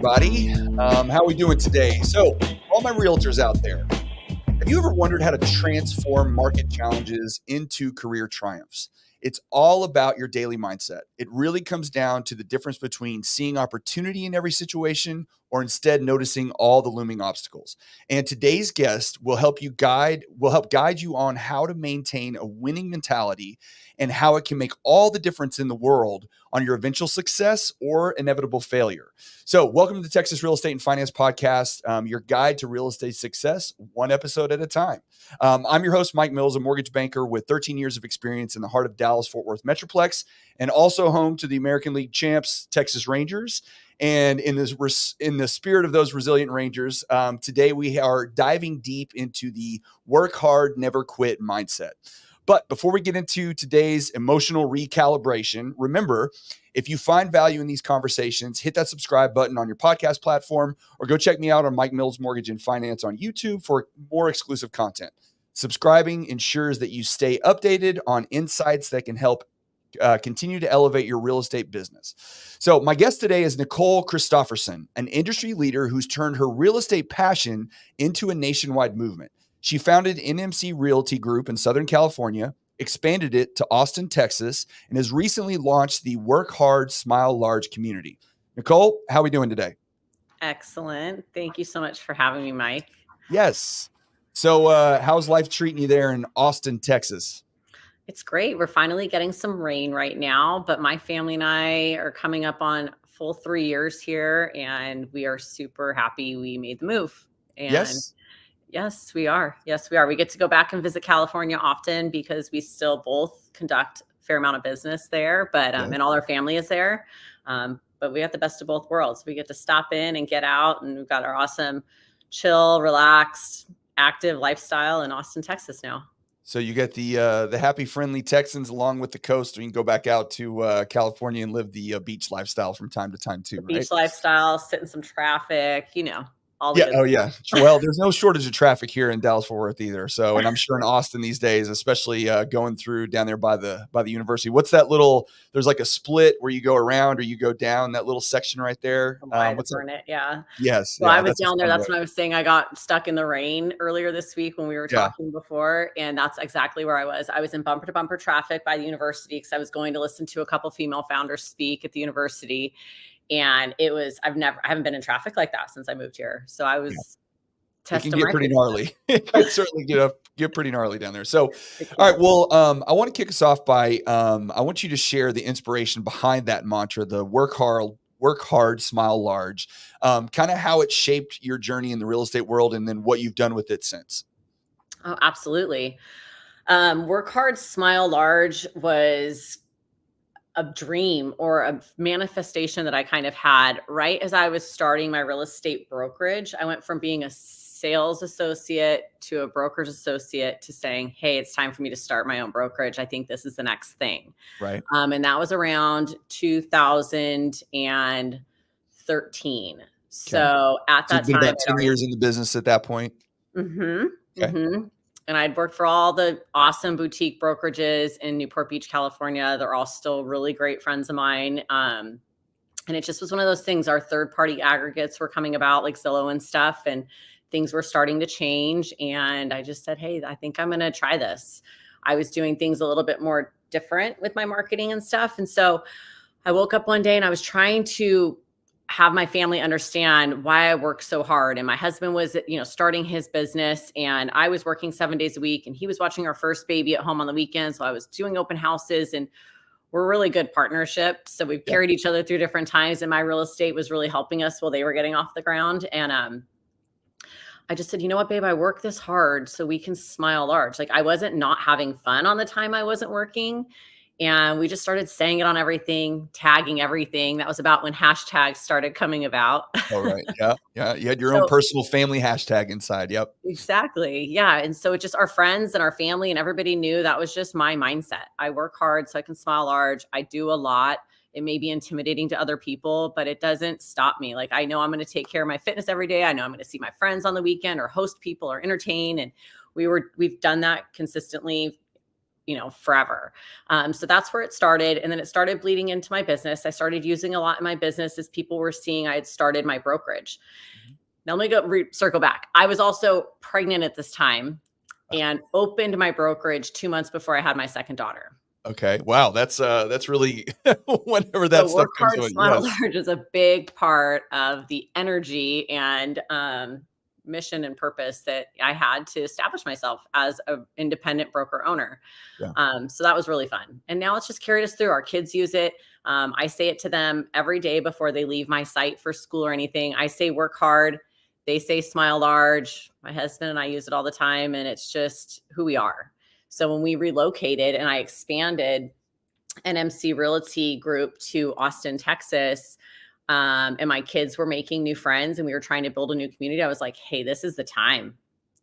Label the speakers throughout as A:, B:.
A: everybody. How are we doing today? So, all my realtors out there, have you ever wondered how to transform market challenges into career triumphs? It's all about your daily mindset. It really comes down to the difference between seeing opportunity in every situation or instead noticing all the looming obstacles. And today's guest will help guide you on how to maintain a winning mentality and how it can make all the difference in the world on your eventual success or inevitable failure. So welcome to the Texas Real Estate and Finance Podcast, your guide to real estate success, one episode at a time. I'm your host, Mike Mills, a mortgage banker with 13 years of experience in the heart of Dallas-Fort Worth Metroplex, and also home to the American League champs, Texas Rangers. And in the spirit of those resilient Rangers, today we are diving deep into the work hard, never quit mindset. But before we get into today's emotional recalibration, remember, if you find value in these conversations, hit that subscribe button on your podcast platform or go check me out on Mike Mills Mortgage and Finance on YouTube for more exclusive content. Subscribing ensures that you stay updated on insights that can help continue to elevate your real estate business. So my guest today is Nicole Christopherson, an industry leader who's turned her real estate passion into a nationwide movement. She founded NMC Realty Group in Southern California, expanded it to Austin, Texas, and has recently launched the Work Hard, Smile Large community. Nicole, how are we doing today?
B: Excellent. Thank you so much for having me, Mike.
A: Yes. So how's life treating you there in Austin, Texas?
B: It's great. We're finally getting some rain right now, but my family and I are coming up on full 3 years here, and we are super happy we made the move. And Yes, we are. Yes, we are. We get to go back and visit California often because we still both conduct a fair amount of business there, but and all our family is there. But we got the best of both worlds. We get to stop in and get out, and we've got our awesome, chill, relaxed, active lifestyle in Austin, Texas now.
A: So you get the happy, friendly Texans along with the coast. You can go back out to California and live the beach lifestyle from time to time too, right?
B: Beach lifestyle, sit in some traffic, all the
A: Yeah.
B: good
A: Oh, yeah. Well, there's no shortage of traffic here in Dallas-Fort Worth either. So, and I'm sure in Austin these days, especially going through down there by the university. What's that little? There's like a split where you go around or you go down that little section right there.
B: What's it? Yeah.
A: Yes.
B: Well, I was down there. That's when I was saying I got stuck in the rain earlier this week when we were talking before, and that's exactly where I was. I was in bumper to bumper traffic by the university because I was going to listen to a couple female founders speak at the university. And it was, I haven't been in traffic like that since I moved here. So I was testing.
A: It can get pretty gnarly. It can certainly get pretty gnarly down there. So, all right. Well, I want to kick us off by, I want you to share the inspiration behind that mantra, the work hard, smile large, kind of how it shaped your journey in the real estate world and then what you've done with it since.
B: Oh, absolutely. Work hard, smile large was a dream or a manifestation that I kind of had right as I was starting my real estate brokerage. I went from being a sales associate to a broker's associate to saying, hey, it's time for me to start my own brokerage. I think this is the next thing.
A: Right.
B: And that was around 2013. So at that time,
A: you've been about 10 years in the business at that point.
B: Mm-hmm. Okay. Mm-hmm. And I'd worked for all the awesome boutique brokerages in Newport Beach, California. They're all still really great friends of mine. And it just was one of those things. Our third-party aggregates were coming about, like Zillow and stuff, and things were starting to change. And I just said, hey, I think I'm going to try this. I was doing things a little bit more different with my marketing and stuff. And so I woke up one day and I was trying to have my family understand why I work so hard. And my husband was, starting his business, and I was working 7 days a week, and he was watching our first baby at home on the weekends. So I was doing open houses, and we're a really good partnership. So we've carried each other through different times, and my real estate was really helping us while they were getting off the ground. And I just said, you know what, babe, I work this hard so we can smile large. Like, I wasn't not having fun on the time I wasn't working. And we just started saying it on everything, tagging everything. That was about when hashtags started coming about.
A: Oh, right. Yeah. Yeah. You had your own personal family hashtag inside. Yep.
B: Exactly. Yeah. And so it just, our friends and our family and everybody knew that was just my mindset. I work hard so I can smile large. I do a lot. It may be intimidating to other people, but it doesn't stop me. Like, I know I'm going to take care of my fitness every day. I know I'm going to see my friends on the weekend or host people or entertain. And we've done that consistently forever. So that's where it started. And then it started bleeding into my business. I started using a lot in my business as people were seeing I had started my brokerage. Now let me circle back. I was also pregnant at this time and opened my brokerage 2 months before I had my second daughter.
A: Okay. Wow. That's really whenever that
B: So
A: stuff
B: work
A: comes
B: hard,
A: to it.
B: smile
A: Yes.
B: large is a big part of the energy and mission and purpose that I had to establish myself as an independent broker owner.
A: Yeah.
B: So that was really fun. And now it's just carried us through. Our kids use it. I say it to them every day before they leave my site for school or anything. I say work hard. They say smile large. My husband and I use it all the time, and it's just who we are. So when we relocated and I expanded NMC Realty Group to Austin, Texas, and my kids were making new friends and we were trying to build a new community, I was like, hey, this is the time.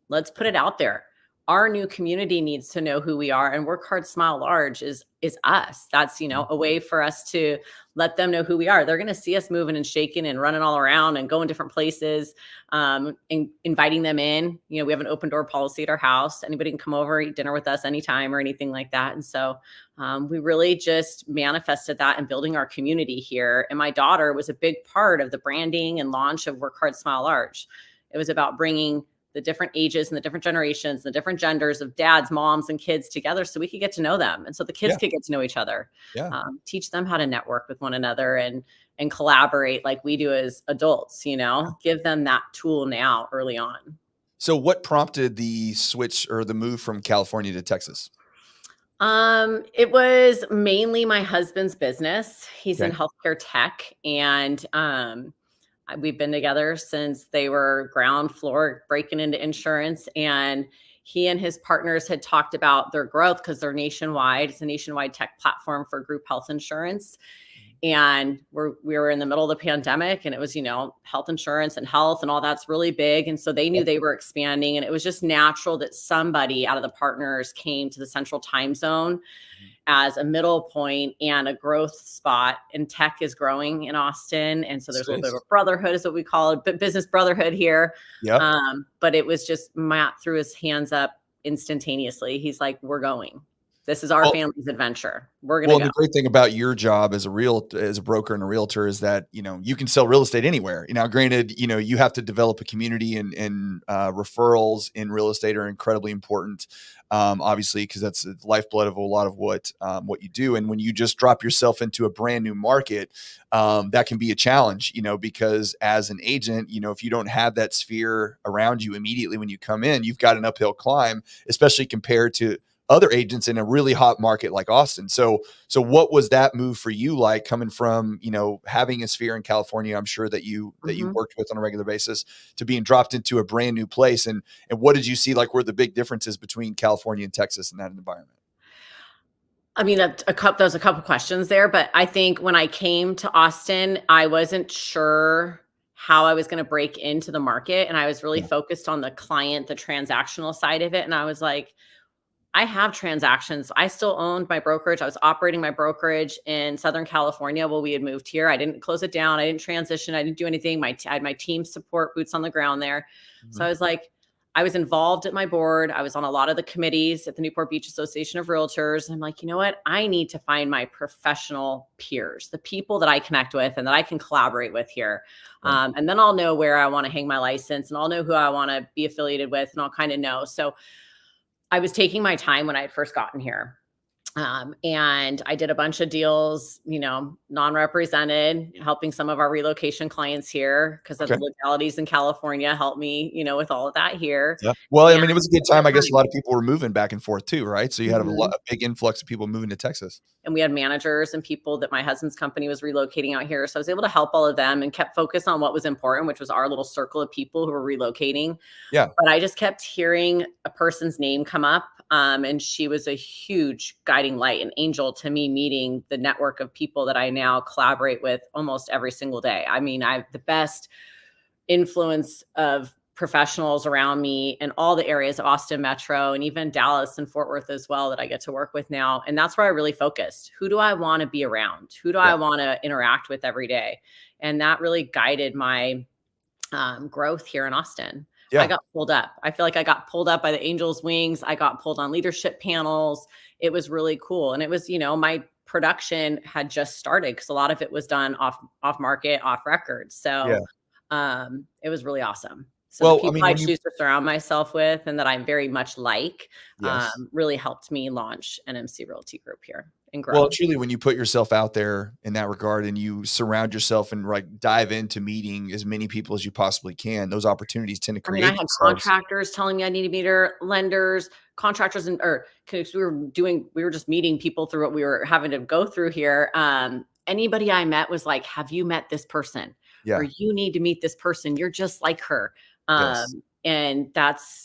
B: Let's put it out there. Our new community needs to know who we are, and work hard, smile large is us. That's, a way for us to let them know who we are. They're going to see us moving and shaking and running all around and going different places, and inviting them in. We have an open door policy at our house. Anybody can come over, eat dinner with us anytime or anything like that. And so we really just manifested that in building our community here. And my daughter was a big part of the branding and launch of Work Hard, Smile Large. It was about bringing the different ages and the different generations, the different genders of dads, moms, and kids together so we could get to know them. And so the kids could get to know each other,
A: Yeah.
B: Teach them how to network with one another and collaborate like we do as adults, give them that tool now early on.
A: So what prompted the switch or the move from California to Texas?
B: It was mainly my husband's business. He's in
A: Okay.
B: healthcare tech, and we've been together since they were ground floor breaking into insurance. And he and his partners had talked about their growth because they're nationwide. It's a nationwide tech platform for group health insurance. And we were in the middle of the pandemic, and it was, health insurance and health and all that's really big. And so they knew they were expanding, and it was just natural that somebody out of the partners came to the central time zone as a middle point and a growth spot. And tech is growing in Austin. And so there's a little bit of a brotherhood is what we call it, but business brotherhood here.
A: Yep.
B: But it was just Matt threw his hands up instantaneously. He's like, we're going. This is our family's adventure. We're going to go.
A: The great thing about your job as a broker and a realtor is that, you can sell real estate anywhere. Now, granted, you have to develop a community and referrals in real estate are incredibly important. Obviously, because that's the lifeblood of a lot of what you do. And when you just drop yourself into a brand new market, that can be a challenge, because as an agent, if you don't have that sphere around you immediately when you come in, you've got an uphill climb, especially compared to other agents in a really hot market like Austin. So what was that move for you like, coming from, having a sphere in California, I'm sure that you worked with on a regular basis, to being dropped into a brand new place? And what did you see like were the big differences between California and Texas in that environment?
B: I mean, there's a couple questions there, but I think when I came to Austin, I wasn't sure how I was going to break into the market. And I was really focused on the client, the transactional side of it. And I was like, I have transactions. I still owned my brokerage. I was operating my brokerage in Southern California while we had moved here. I didn't close it down. I didn't transition. I didn't do anything. I had my team support, boots on the ground there. So I was like, I was involved at my board. I was on a lot of the committees at the Newport Beach Association of Realtors. I'm like, you know what? I need to find my professional peers, the people that I connect with and that I can collaborate with here. And then I'll know where I want to hang my license, and I'll know who I want to be affiliated with, and I'll kind of know. So I was taking my time when I had first gotten here. And I did a bunch of deals, non-represented, helping some of our relocation clients here because of the legalities in California helped me, with all of that here.
A: Yeah. Well, I mean, it was a good time. I guess a lot of people were moving back and forth too, right? So you had a big influx of people moving to Texas.
B: And we had managers and people that my husband's company was relocating out here. So I was able to help all of them and kept focused on what was important, which was our little circle of people who were relocating.
A: Yeah.
B: But I just kept hearing a person's name come up. And she was a huge guiding light, an angel to me, meeting the network of people that I now collaborate with almost every single day. I mean, I have the best influence of professionals around me in all the areas of Austin Metro and even Dallas and Fort Worth as well that I get to work with now. And that's where I really focused. Who do I want to be around? Who do I want to interact with every day? And that really guided my growth here in Austin. I
A: Yeah.
B: got pulled up. I feel like I got pulled up by the angel's wings. I got pulled on leadership panels. It was really cool. And it was, my production had just started because a lot of it was done off market, off record.
A: Yeah.
B: So it was really awesome. So the
A: Well, I
B: people
A: mean,
B: I
A: when you
B: choose to surround myself with and that I'm very much like
A: yes.
B: really helped me launch NMC Realty Group here and
A: Well,
B: grow.
A: truly, when you put yourself out there in that regard and you surround yourself and like dive into meeting as many people as you possibly can, those opportunities tend to
B: I mean, I
A: create
B: had
A: themselves.
B: contractors telling me I need to meet her, lenders, contractors, or because we were just meeting people through what we were having to go through here. Anybody I met was like, "Have you met this person?" Or
A: Yeah.
B: "You need to meet this person. You're just like her."
A: Yes.
B: And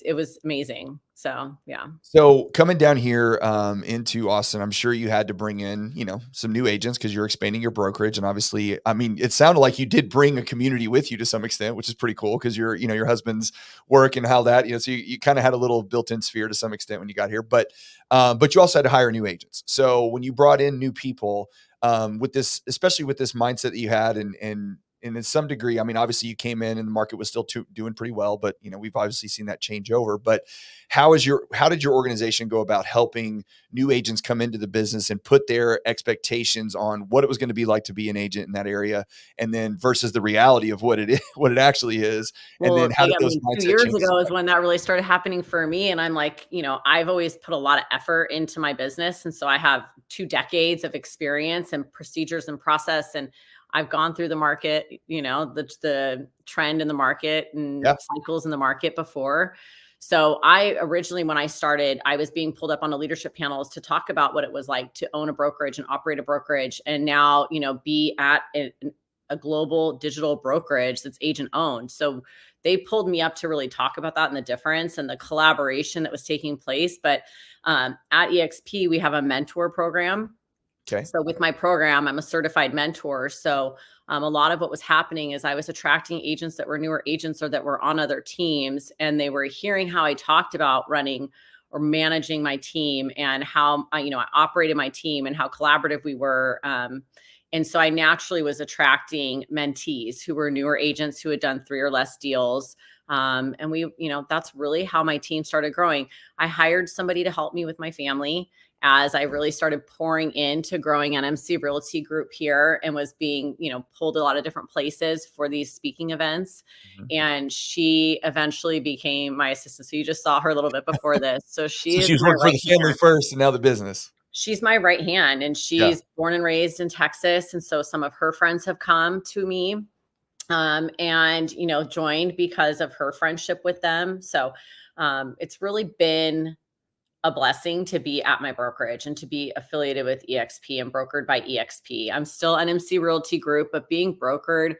B: it was amazing. So yeah.
A: So coming down here into Austin, I'm sure you had to bring in, some new agents because you're expanding your brokerage. And obviously, I mean, it sounded like you did bring a community with you to some extent, which is pretty cool because your husband's work and how that, so you kind of had a little built-in sphere to some extent when you got here. But you also had to hire new agents. So when you brought in new people, with this, especially with this mindset that you had and in some degree, I mean, obviously you came in and the market was still doing pretty well, but we've obviously seen that change over. But how did your organization go about helping new agents come into the business and put their expectations on what it was going to be like to be an agent in that area, and then versus the reality of what it is, what it actually is, and then
B: Well,
A: how did those
B: 2
A: mindset
B: years
A: changes
B: ago is
A: affect?
B: when that really started happening for me, and I'm like, I've always put a lot of effort into my business, and so I have 2 decades of experience and procedures and process, and I've gone through the market, the trend in the market and
A: Yeah.
B: cycles in the market before. So I originally, when I started, I was being pulled up on the leadership panels to talk about what it was like to own a brokerage and operate a brokerage, and now, be at a global digital brokerage that's agent owned. So they pulled me up to really talk about that and the difference and the collaboration that was taking place. But at EXP, we have a mentor program.
A: Okay.
B: So with my program, I'm a certified mentor. So a lot of what was happening is I was attracting agents that were newer agents or that were on other teams, and they were hearing how I talked about running or managing my team and how I operated my team and how collaborative we were. And so I naturally was attracting mentees who were newer agents who had done 3 or less deals. And that's really how my team started growing. I hired somebody to help me with my family as I really started pouring into growing NMC Realty Group here and was being, pulled a lot of different places for these speaking events.
A: Mhm.
B: And she eventually became my assistant. So you just saw her a little bit before this. So she
A: So
B: is
A: she was
B: my
A: working for
B: right
A: the family
B: hand.
A: first, and now the business.
B: She's my right hand, and
A: Yeah.
B: she's born and raised in Texas. And so some of her friends have come to me and joined because of her friendship with them. So it's really been a blessing to be at my brokerage and to be affiliated with EXP and brokered by EXP. I'm still NMC Realty Group, but being brokered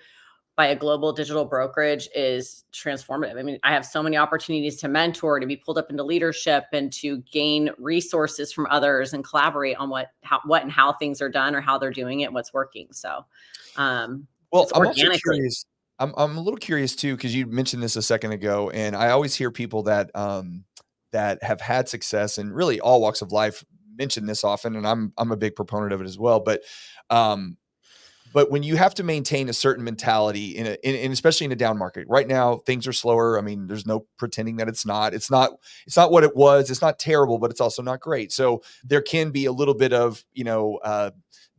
B: by a global digital brokerage is transformative. I mean, I have so many opportunities to mentor, to be pulled up into leadership, and to gain resources from others and collaborate on what and how things are done or how they're doing it, what's working. So
A: Well,
B: it's
A: I'm also
B: organically.
A: curious. I'm a little curious too because you mentioned this a second ago, and I always hear people that have had success in really all walks of life mention this often, and I'm a big proponent of it as well. Um, but when you have to maintain a certain mentality in especially in a down market right now, things are slower. I mean, there's no pretending that it's not. It's not what it was. It's not terrible, but it's also not great. So there can be a little bit of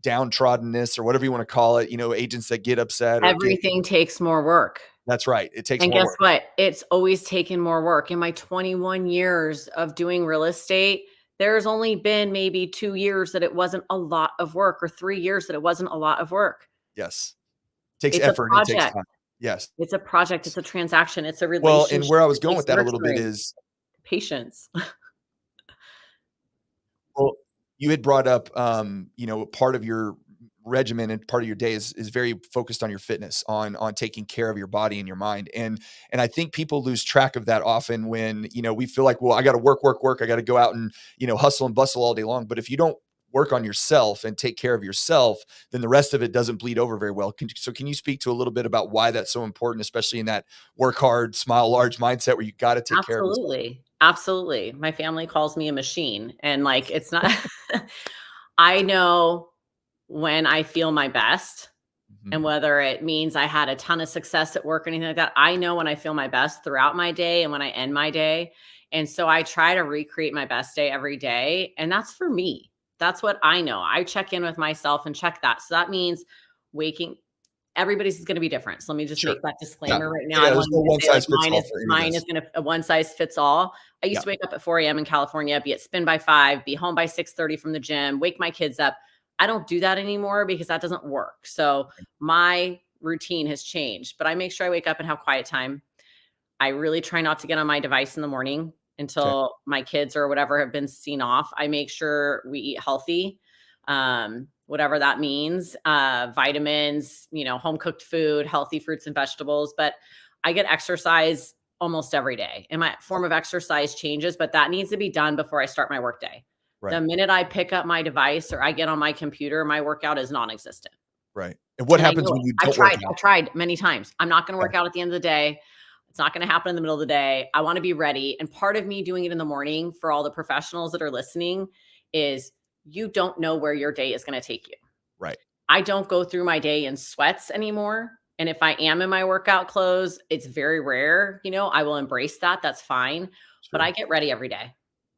A: downtroddenness or whatever you want to call it. Agents that get upset or get.
B: Everything takes more work.
A: That's right. It takes
B: And
A: more
B: guess
A: work.
B: what? It's always taken more work. In my 21 years of doing real estate, there's only been maybe 2 years that it wasn't a lot of work, or 3 years that it wasn't a lot of work.
A: Yes, takes
B: It's a
A: effort and it takes
B: project.
A: time. Yes.
B: It's a project. It's a transaction. It's a
A: Well, and
B: relationship.
A: where I was
B: It
A: going
B: takes
A: with that a little bit
B: nurturing,
A: is,
B: patience.
A: well, you had brought up, part of your regimen and part of your day is very focused on your fitness, on taking care of your body and your mind. And I think people lose track of that often when, we feel like, well, I got to work, work, work. I got to go out and, hustle and bustle all day long. But if you don't work on yourself and take care of yourself, then the rest of it doesn't bleed over very well. Can you speak to a little bit about why that's so important, especially in that work hard, smile large mindset where you got to take care of yourself?
B: Absolutely. Absolutely. My family calls me a machine, and like it's not I know when I feel my best, And whether it means I had a ton of success at work or anything like that, I know when I feel my best throughout my day and when I end my day. And so I try to recreate my best day every day. And that's for me. That's what I know. I check in with myself and check that. So that means waking. Everybody's is going to be different. So let me just
A: Sure.
B: make that
A: Yeah.
B: disclaimer right now.
A: Yeah,
B: I
A: there's
B: want
A: no
B: you to
A: one
B: say like
A: size fits all for any of
B: mine is
A: this.
B: going to a one size fits all. I used
A: Yeah.
B: to wake up at 4 a.m. in California, be at spin by 5, be home by 6:30 from the gym, wake my kids up. I don't do that anymore because that doesn't work. So my routine has changed, but I make sure I wake up and have quiet time. I really try not to get on my device in the morning
A: Okay.
B: until my kids or whatever have been seen off. I make sure we eat healthy, whatever that means, vitamins, home cooked food, healthy fruits and vegetables. But I get exercise almost every day, and my form of exercise changes, but that needs to be done before I start my workday. The
A: Right.
B: minute I pick up my device or I get on my computer, my workout is non-existent.
A: Right. And what
B: And I
A: happens
B: know
A: when
B: it.
A: you
B: I've
A: don't work
B: tried.
A: out?
B: I've tried many times. I'm not going to
A: Yeah.
B: work out at the end of the day. It's not going to happen in the middle of the day. I want to be ready. And part of me doing it in the morning for all the professionals that are listening is you don't know where your day is going to take you.
A: Right.
B: I don't go through my day in sweats anymore. And if I am in my workout clothes, it's very rare. I will embrace that. That's fine. But
A: Sure.
B: I get ready every day,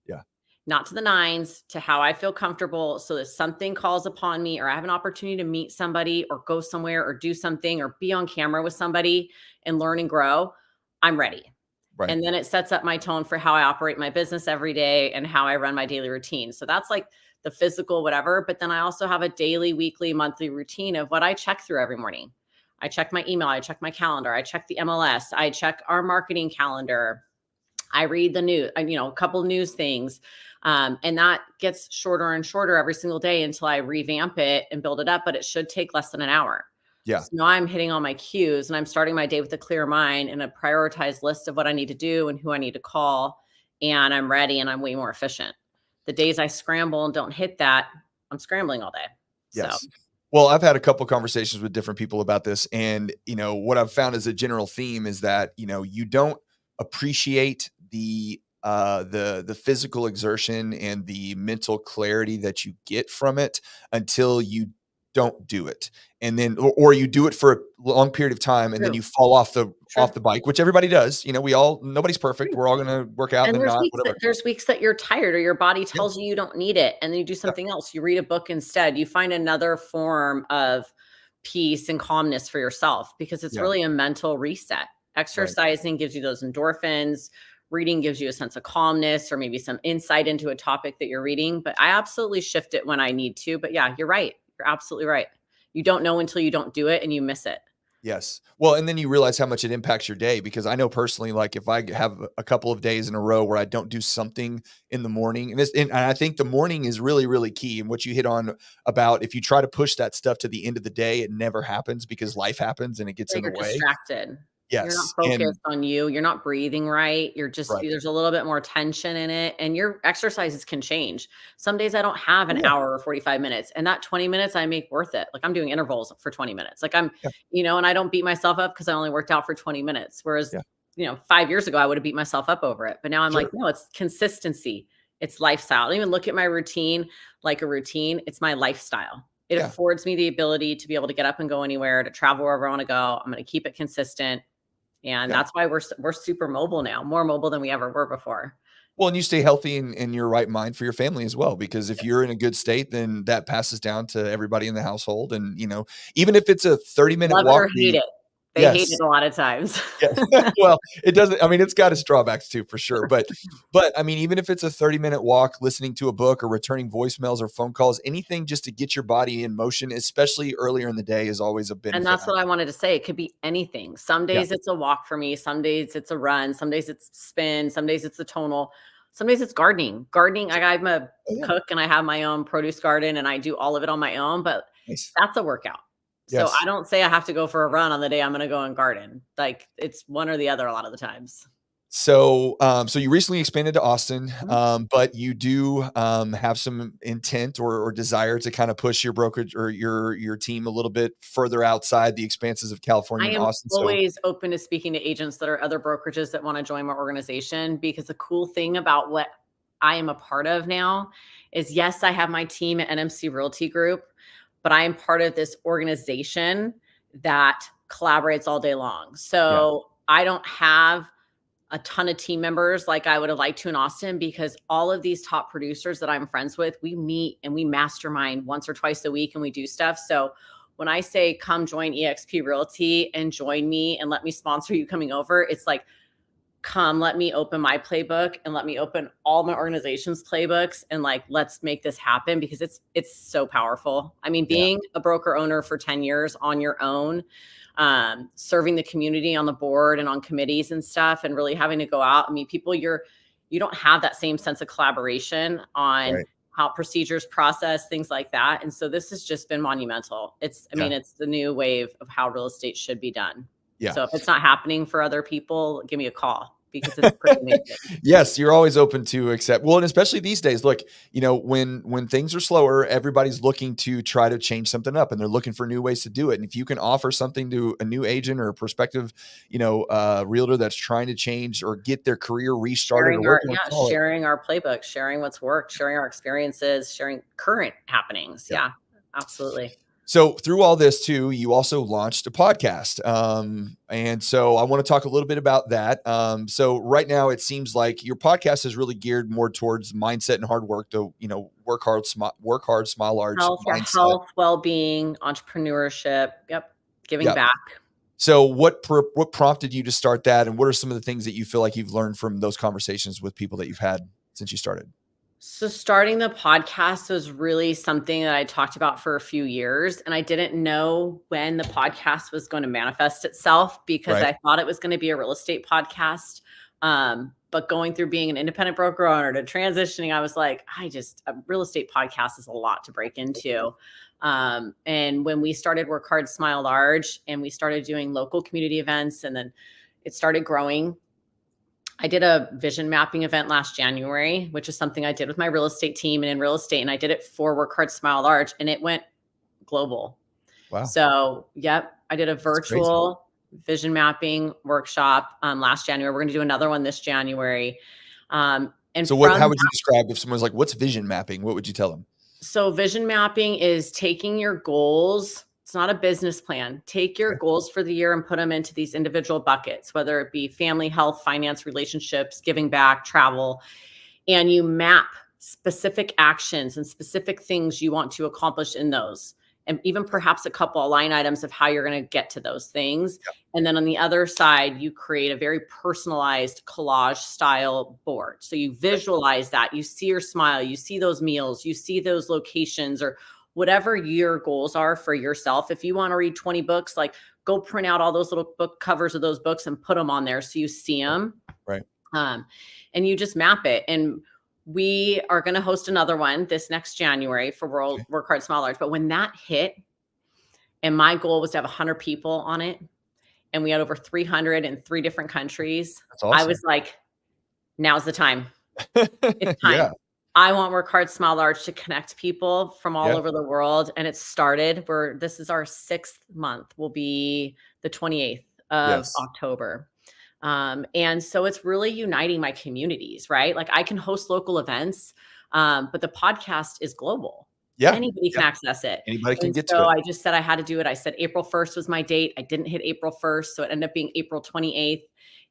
A: Yeah.
B: not to the nines, to how I feel comfortable. So that something calls upon me or I have an opportunity to meet somebody or go somewhere or do something or be on camera with somebody and learn and grow, I'm ready.
A: Right.
B: And then it sets up my tone for how I operate my business every day and how I run my daily routine. So that's like the physical, whatever. But then I also have a daily, weekly, monthly routine of what I check through every morning. I check my email, I check my calendar, I check the MLS, I check our marketing calendar. I read the news, a couple news things. And that gets shorter and shorter every single day until I revamp it and build it up. But it should take less than an hour.
A: Yeah.
B: So now I'm hitting all my cues and I'm starting my day with a clear mind and a prioritized list of what I need to do and who I need to call. And I'm ready and I'm way more efficient. The days I scramble and don't hit that, I'm scrambling all day. So
A: Yes. Well, I've had a couple conversations with different people about this, and what I've found as a general theme is that you don't appreciate the physical exertion and the mental clarity that you get from it until you don't do it, and then or you do it for a long period of time, and then
B: true.
A: you fall off the
B: True.
A: bike, which everybody does. Nobody's perfect. We're all gonna work out and
B: And
A: then not, whatever.
B: there's weeks that you're tired or your body
A: Yeah.
B: tells you you don't need it, and then you do
A: Yeah.
B: something else. You read a book instead. You find another form of peace and calmness for yourself because it's
A: Yeah.
B: really a mental reset.
A: Right.
B: Exercising gives you those endorphins. Reading gives you a sense of calmness or maybe some insight into a topic that you're reading. But I absolutely shift it when I need to. But yeah, you're right. You're absolutely right. You don't know until you don't do it and you miss it.
A: Yes. Well, and then you realize how much it impacts your day, because I know personally, like if I have a couple of days in a row where I don't do something in the morning, and I think the morning is really, really key. And what you hit on about, if you try to push that stuff to the end of the day, it never happens because life happens and it gets
B: So
A: in the
B: you're
A: way.
B: distracted. You're not
A: Yes. And
B: focused on you. You're not breathing right. You're just
A: right.
B: there's a little bit more tension in it, and your exercises can change. Some days I don't have an
A: Yeah.
B: hour or 45 minutes, and that 20 minutes I make worth it. Like I'm doing intervals for 20 minutes. Like
A: Yeah.
B: and I don't beat myself up because I only worked out for 20 minutes. Whereas,
A: Yeah.
B: 5 years ago I would have beat myself up over it. But now I'm
A: Sure.
B: like, no, it's consistency. It's lifestyle. I don't even look at my routine like a routine. It's my lifestyle. It
A: Yeah.
B: affords me the ability to be able to get up and go anywhere, to travel wherever I want to go. I'm going to keep it consistent. And
A: Yeah.
B: that's why we're super mobile now, more mobile than we ever were before.
A: Well, and you stay healthy in your right mind for your family as well, because if you're in a good state, then that passes down to everybody in the household. And, even if it's a 30-minute
B: Love it
A: walk,
B: or hate it. They hate
A: yes.
B: it a lot of times.
A: Yeah. Well, it doesn't, I mean, it's got its drawbacks too, for sure. But I mean, even if it's a 30-minute walk, listening to a book or returning voicemails or phone calls, anything just to get your body in motion, especially earlier in the day, is always a
B: And
A: benefit.
B: that's what I wanted to say. It could be anything. Some
A: Yeah.
B: days it's a walk for me. Some days it's a run. Some days it's spin. Some days it's a tonal. Some days it's gardening. Gardening, I'm a
A: Oh, yeah.
B: cook and I have my own produce garden and I do all of it on my own, but
A: Nice.
B: that's a workout. So I
A: Yes.
B: don't say I have to go for a run on the day I'm going to go and garden. Like it's one or the other a lot of the times.
A: So you recently expanded to Austin,
B: Mhm.
A: but you do have some intent or desire to kind of push your brokerage or your team a little bit further outside the expanses of California
B: I
A: and
B: am
A: Austin. So
B: always open to speaking to agents that are other brokerages that want to join my organization because the cool thing about what I am a part of now is yes, I have my team at NMC Realty Group, but I am part of this organization that collaborates all day long. So I don't have a ton of team members like I would have liked to in Austin, because all of these top producers that I'm friends with, we meet and we mastermind once or twice a week and we do stuff. So when I say come join eXp Realty and join me and let me sponsor you coming over, it's like, come, let me open my playbook and let me open all my organization's playbooks, and like, let's make this happen, because it's so powerful. I mean, being a broker owner for 10 years on your own, serving the community on the board and on committees and stuff, and really having to go out and meet people, you don't have that same sense of collaboration on how procedures process, things like that. And so this has just been monumental. It's the new wave of how real estate should be done.
A: Yeah.
B: So if it's not happening for other people, give me a call, because it's pretty amazing.
A: Yes, you're always open to accept. Well, and especially these days, look, when things are slower, everybody's looking to try to change something up, and they're looking for new ways to do it. And if you can offer something to a new agent or a prospective, realtor that's trying to change or get their career restarted,
B: sharing our playbook, sharing what's worked, sharing our experiences, sharing current happenings. Yeah, absolutely.
A: So through all this too, you also launched a podcast. And so I want to talk a little bit about that. So right now it seems like your podcast is really geared more towards mindset and hard work to, work hard, smile large.
B: Health, well-being, entrepreneurship. Yep. Giving back.
A: So what prompted you to start that? And what are some of the things that you feel like you've learned from those conversations with people that you've had since you started?
B: So starting the podcast was really something that I talked about for a few years, and I didn't know when the podcast was going to manifest itself, because I thought it was going to be a real estate podcast. But going through being an independent broker owner to transitioning, I was like, a real estate podcast is a lot to break into. And when we started Work Hard, Smile Large, and we started doing local community events, and then it started growing, I did a vision mapping event last January, which is something I did with my real estate team and in real estate. And I did it for Work Hard, Smile Large, and it went global. Wow. So, I did a virtual vision mapping workshop last January. We're going to do another one this January. And
A: so how would you describe, if someone's like, what's vision mapping? What would you tell them?
B: So vision mapping is taking your goals. It's not a business plan. Take your goals for the year and put them into these individual buckets, whether it be family, health, finance, relationships, giving back, travel, and you map specific actions and specific things you want to accomplish in those, and even perhaps a couple of line items of how you're going to get to those things. And then on the other side, you create a very personalized collage style board. So you visualize that, you see your smile, you see those meals, you see those locations, or whatever your goals are for yourself. If you want to read 20 books, like go print out all those little book covers of those books and put them on there so you see them.
A: Right.
B: And you just map it. And we are going to host another one this next January for Work Hard, Smile Large. But when that hit, and my goal was to have 100 people on it, and we had over 300 in 3 different countries, that's awesome. I was like, now's the time. It's time. Yeah. I want Work Hard, Smile Large to connect people from all over the world. And it started, this is our 6th month, will be the 28th of October. And so it's really uniting my communities, right? Like I can host local events, but the podcast is global. Yeah. Anybody can access it.
A: Anybody can get to it.
B: So I just said I had to do it. I said April 1st was my date. I didn't hit April 1st. So it ended up being April 28th.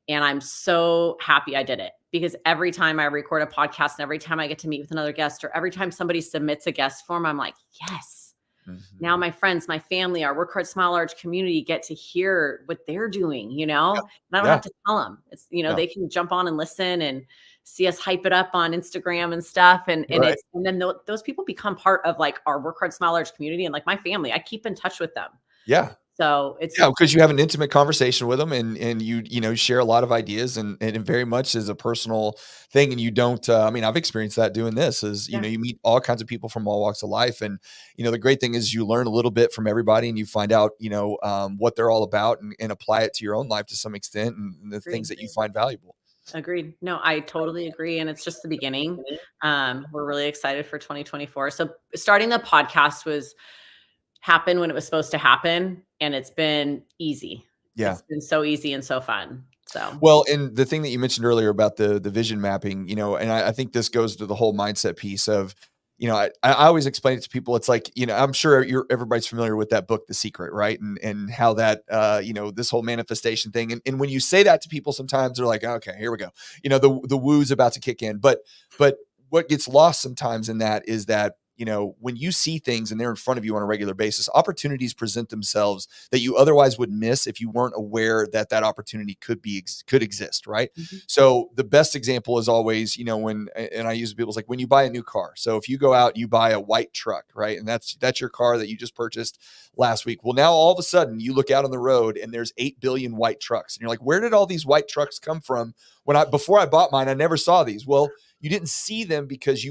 B: And I'm so happy I did it, because every time I record a podcast and every time I get to meet with another guest, or every time somebody submits a guest form, I'm like, yes. Mm-hmm. Now my friends, my family, our Work Hard, Smile Large community get to hear what they're doing, and I don't have to tell them. It's, they can jump on and listen and see us hype it up on Instagram and stuff. And then those people become part of like our Work Hard, Smile Large community, and like my family, I keep in touch with them.
A: Yeah.
B: So it's
A: because you have an intimate conversation with them, and you share a lot of ideas, and it very much is a personal thing. And you don't, I've experienced that doing this is, you meet all kinds of people from all walks of life. And, the great thing is you learn a little bit from everybody, and you find out, what they're all about, and apply it to your own life to some extent, and the things that you find valuable.
B: Agreed. No, I totally agree. And it's just the beginning. We're really excited for 2024. So starting the podcast happened when it was supposed to happen, and it's been easy. Yeah. It's been so easy and so fun. So,
A: well, and the thing that you mentioned earlier about the vision mapping, and I think this goes to the whole mindset piece of, I always explain it to people. It's like, I'm sure everybody's familiar with that book, The Secret, right? And how that, this whole manifestation thing. And when you say that to people, sometimes they're like, okay, here we go. The woo's about to kick in. But what gets lost sometimes in that is that, when you see things and they're in front of you on a regular basis, opportunities present themselves that you otherwise would miss if you weren't aware that opportunity could exist, right?
B: Mhm.
A: So the best example is always, and I use people's like when you buy a new car. So if you go out and you buy a white truck, right? And that's your car that you just purchased last week. Well, now all of a sudden you look out on the road and there's 8 billion white trucks. And you're like, where did all these white trucks come from? Before I bought mine, I never saw these. Well, you didn't see them because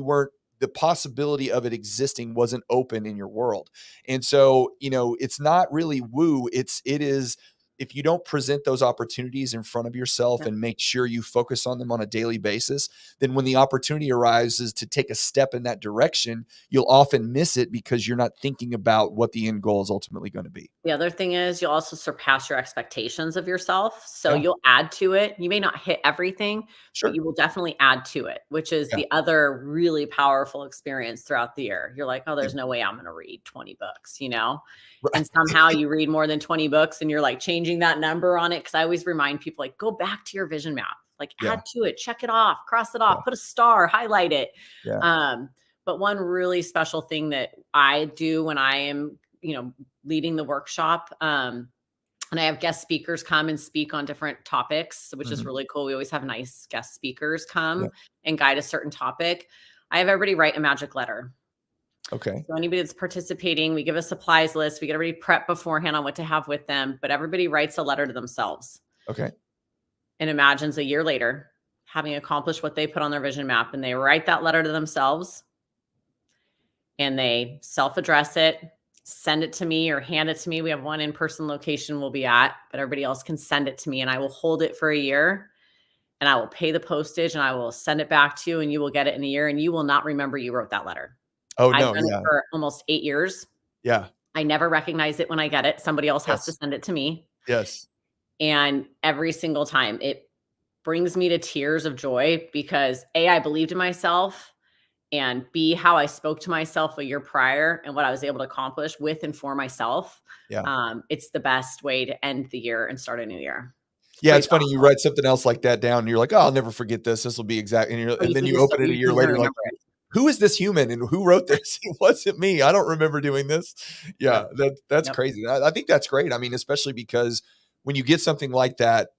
A: the possibility of it existing wasn't open in your world. And so, it's not really woo. It is, if you don't present those opportunities in front of yourself
B: Yeah.
A: and make sure you focus on them on a daily basis, then when the opportunity arises to take a step in that direction, you'll often miss it because you're not thinking about what the end goal is ultimately going to be.
B: The other thing is you'll also surpass your expectations of yourself. So
A: Yeah,
B: you'll add to it. You may not hit everything, but
A: sure.
B: you will definitely add to it, which is
A: Yeah,
B: the other really powerful experience throughout the year. You're like, oh,
A: yeah.
B: there's no way I'm going to read 20 books, you know?
A: Right.
B: And somehow you read more than 20 books and you're like changing that number on it. Cause I always remind people like, go back to your vision map, like
A: Yeah,
B: add to it, check it off, cross it
A: yeah,
B: off, put a star, highlight it.
A: yeah.
B: Um, but one really special thing that I do when I am, leading the workshop, and I have guest speakers come and speak on different topics, which is
A: Mhm.
B: really cool. We always have nice guest speakers
A: Yeah.
B: come and guide a certain topic. I have everybody write a magic letter.
A: Okay.
B: So anybody that's participating, we give a supplies list. We get everybody prep beforehand on what to have with them, but everybody writes a letter to themselves
A: Okay.
B: and imagines a year later having accomplished what they put on their vision map. And they write that letter to themselves and they self-address it, send it to me or hand it to me. We have one in-person location we'll be at, but everybody else can send it to me and I will hold it for a year and I will pay the postage and I will send it back to you and you will get it in a year and you will not remember you wrote that letter.
A: Oh,
B: I've
A: no.
B: done it
A: Yeah.
B: for almost 8 years.
A: Yeah.
B: I never recognize it when I get it. Somebody else has to
A: Yes.
B: send it to me.
A: Yes.
B: And every single time it brings me to tears of joy because A, I believed in myself, and B, how I spoke to myself a year prior and what I was able to accomplish with and for myself.
A: Yeah.
B: It's the best way to end the year and start a new year. It's
A: Yeah,
B: pretty
A: it's funny, you
B: powerful.
A: write something else like that down, and you're like, "Oh, I'll never forget this. This will be exact,"
B: Oh,
A: and then you
B: so
A: open it a
B: you
A: year
B: can even
A: later, like,
B: remember it.
A: "Who is this human and who wrote this? It wasn't me. I don't remember doing this." Yeah,
B: Yep.
A: that's
B: Yep.
A: crazy. I think that's great. I mean, especially because when you get something like that,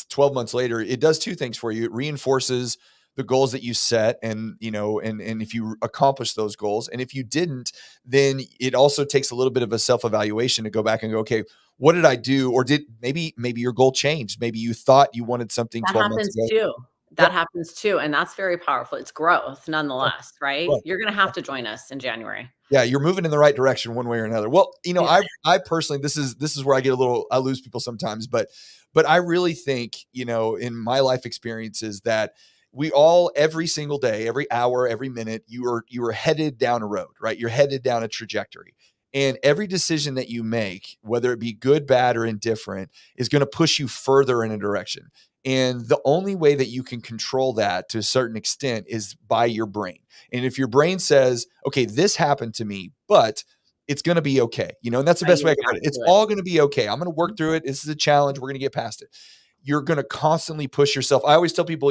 A: 12 months later, it does 2 things for you. It reinforces the goals that you set and if you accomplish those goals, and if you didn't, then it also takes a little bit of a self-evaluation to go back and go, "Okay, what did I do?" Or did maybe your goal changed. Maybe you thought you wanted something
B: That
A: 12 months
B: happens
A: ago.
B: too. That
A: Yep.
B: happens too. And that's very powerful. It's growth
A: Yeah.
B: nonetheless, right?
A: Right.
B: You're going to have to join us in January.
A: Yeah, you're moving in the right direction one way or another. Well,
B: Yeah.
A: I personally, this is where I lose people sometimes, but I really think, in my life experiences that we all every single day, every hour, every minute, you are headed down a road, right? You're headed down a trajectory. And every decision that you make, whether it be good, bad, or indifferent, is going to push you further in a direction. And the only way that you can control that to a certain extent is by your brain. And if your brain says, okay, this happened to me, but it's going to be okay, and that's the
B: How
A: best
B: you
A: way I can put
B: react
A: it. It's
B: to it.
A: all going to be okay. I'm going to work through it. This is a challenge. We're going to get past it. You're going to constantly push yourself. I always tell people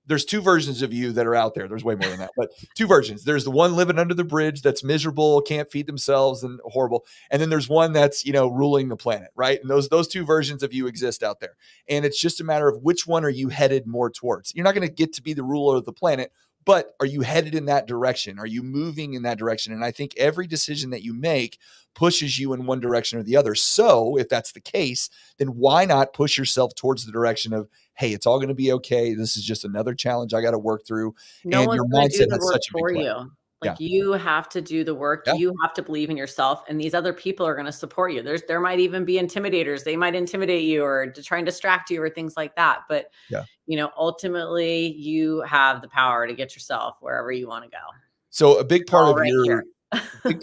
A: there's 2 versions of you that are out there. There's way more than that, but 2 versions. There's the one living under the bridge that's miserable, can't feed themselves and horrible. And then there's one that's, ruling the planet, right? And those 2 versions of you exist out there. And it's just a matter of which one are you headed more towards. You're not going to get to be the ruler of the planet, but are you headed in that direction? Are you moving in that direction? And I think every decision that you make pushes you in one direction or the other. So if that's the case, then why not push yourself towards the direction of, hey, it's all going to be okay. This is just another challenge I got to work through.
B: No
A: And
B: one's
A: your
B: gonna do
A: mindset
B: the
A: has
B: work
A: such a big
B: for
A: play.
B: you.
A: Yeah.
B: Like, you have to do the work.
A: Yeah.
B: You have to believe in yourself, and these other people are gonna support you. There might even be intimidators. They might intimidate you or to try and distract you or things like that, but,
A: Yeah.
B: ultimately, you have the power to get yourself wherever you wanna go.
A: So a big part
B: All
A: of
B: right here.
A: your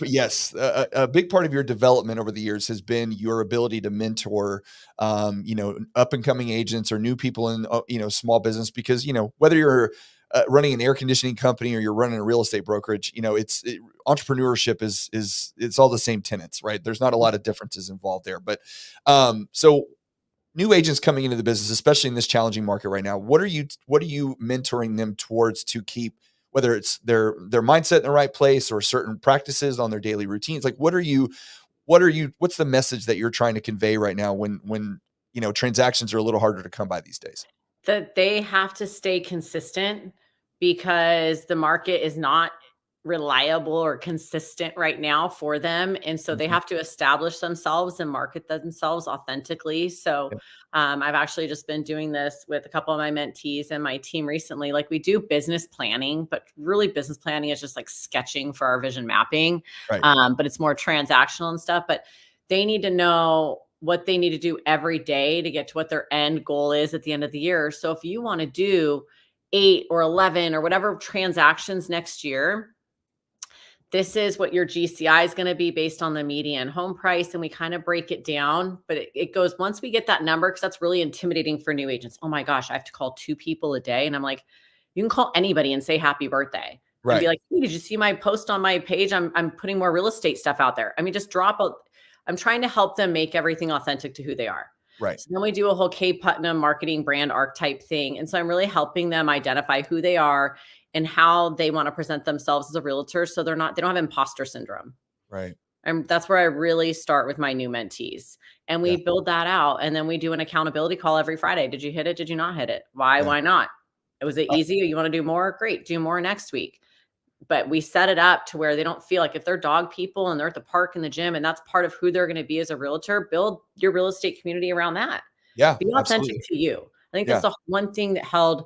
A: yes, a big part of your development over the years has been your ability to mentor, up and coming agents or new people in, small business because, whether you're running an air conditioning company or you're running a real estate brokerage, entrepreneurship it's all the same tenets, right? There's not a lot of differences involved there. But so new agents coming into the business, especially in this challenging market right now, what are you mentoring them towards to keep, whether it's their mindset in the right place or certain practices on their daily routines? Like, what's the message that you're trying to convey right now when transactions are a little harder to come by these days?
B: That they have to stay consistent because the market is not reliable or consistent right now for them. And so they
A: Mhm.
B: have to establish themselves and market themselves authentically. So
A: Yep.
B: I've actually just been doing this with a couple of my mentees and my team recently. Like, we do business planning, but really business planning is just like sketching for our vision mapping.
A: Right.
B: But it's more transactional and stuff. But they need to know what they need to do every day to get to what their end goal is at the end of the year. So if you want to do 8 or 11 or whatever transactions next year, this is what your GCI is going to be based on the median home price. And we kind of break it down, but it goes, once we get that number, because that's really intimidating for new agents. Oh my gosh, I have to call 2 people a day. And I'm like, you can call anybody and say happy birthday and be
A: Right.
B: like, hey, did you see my post on my page? I'm putting more real estate stuff out there. I mean, just drop a, I'm trying to help them make everything authentic to who they are.
A: Right.
B: So then we do a whole K Putnam marketing brand archetype thing. And so I'm really helping them identify who they are and how they want to present themselves as a realtor. So they don't have imposter syndrome.
A: Right.
B: And that's where I really start with my new mentees. And we
A: Yeah.
B: build that out. And then we do an accountability call every Friday. Did you hit it? Did you not hit it? Why?
A: Yeah.
B: Why not? Was it easy? You want to do more? Great. Do more next week. But we set it up to where they don't feel like, if they're dog people and they're at the park and the gym and that's part of who they're going to be as a realtor, build your real estate community around that.
A: Yeah.
B: Be authentic
A: Absolutely.
B: to you. I think that's
A: Yeah.
B: the one thing that held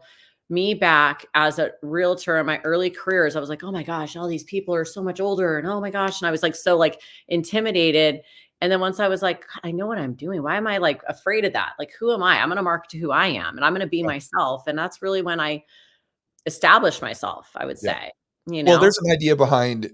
B: me back as a realtor in my early careers. I was like, oh my gosh, all these people are so much older. And oh my gosh. And I was like, so like intimidated. And then once I was like, God, I know what I'm doing. Why am I like afraid of that? Like, who am I? I'm going to market to who I am and I'm going to be
A: Yeah.
B: myself. And that's really when I established myself, I would
A: Yeah.
B: say,
A: Well, there's an idea behind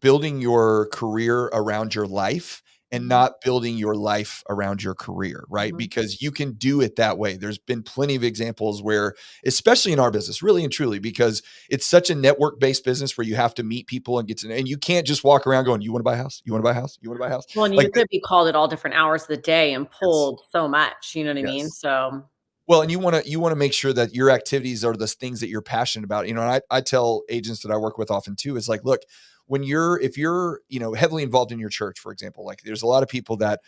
A: building your career around your life and
B: Mhm,
A: not building your life around your career, right?
B: mhm.
A: Because you can do it that way. There's been plenty of examples where, especially in our business, really and truly, because it's such a network based business where you have to meet people and get to know, and you can't just walk around going, you want to buy a house? You want to buy a house? You want to buy a house?
B: Well, and
A: Like,
B: you could be called at all different hours of the day and
A: yes,
B: pulled so much, you know what I mean?
A: yes.
B: So
A: Well, and you wanna make sure that your activities are the things that you're passionate about, and I tell agents that I work with often too, is like, look, if you're, heavily involved in your church, for example, like there's a lot of people that,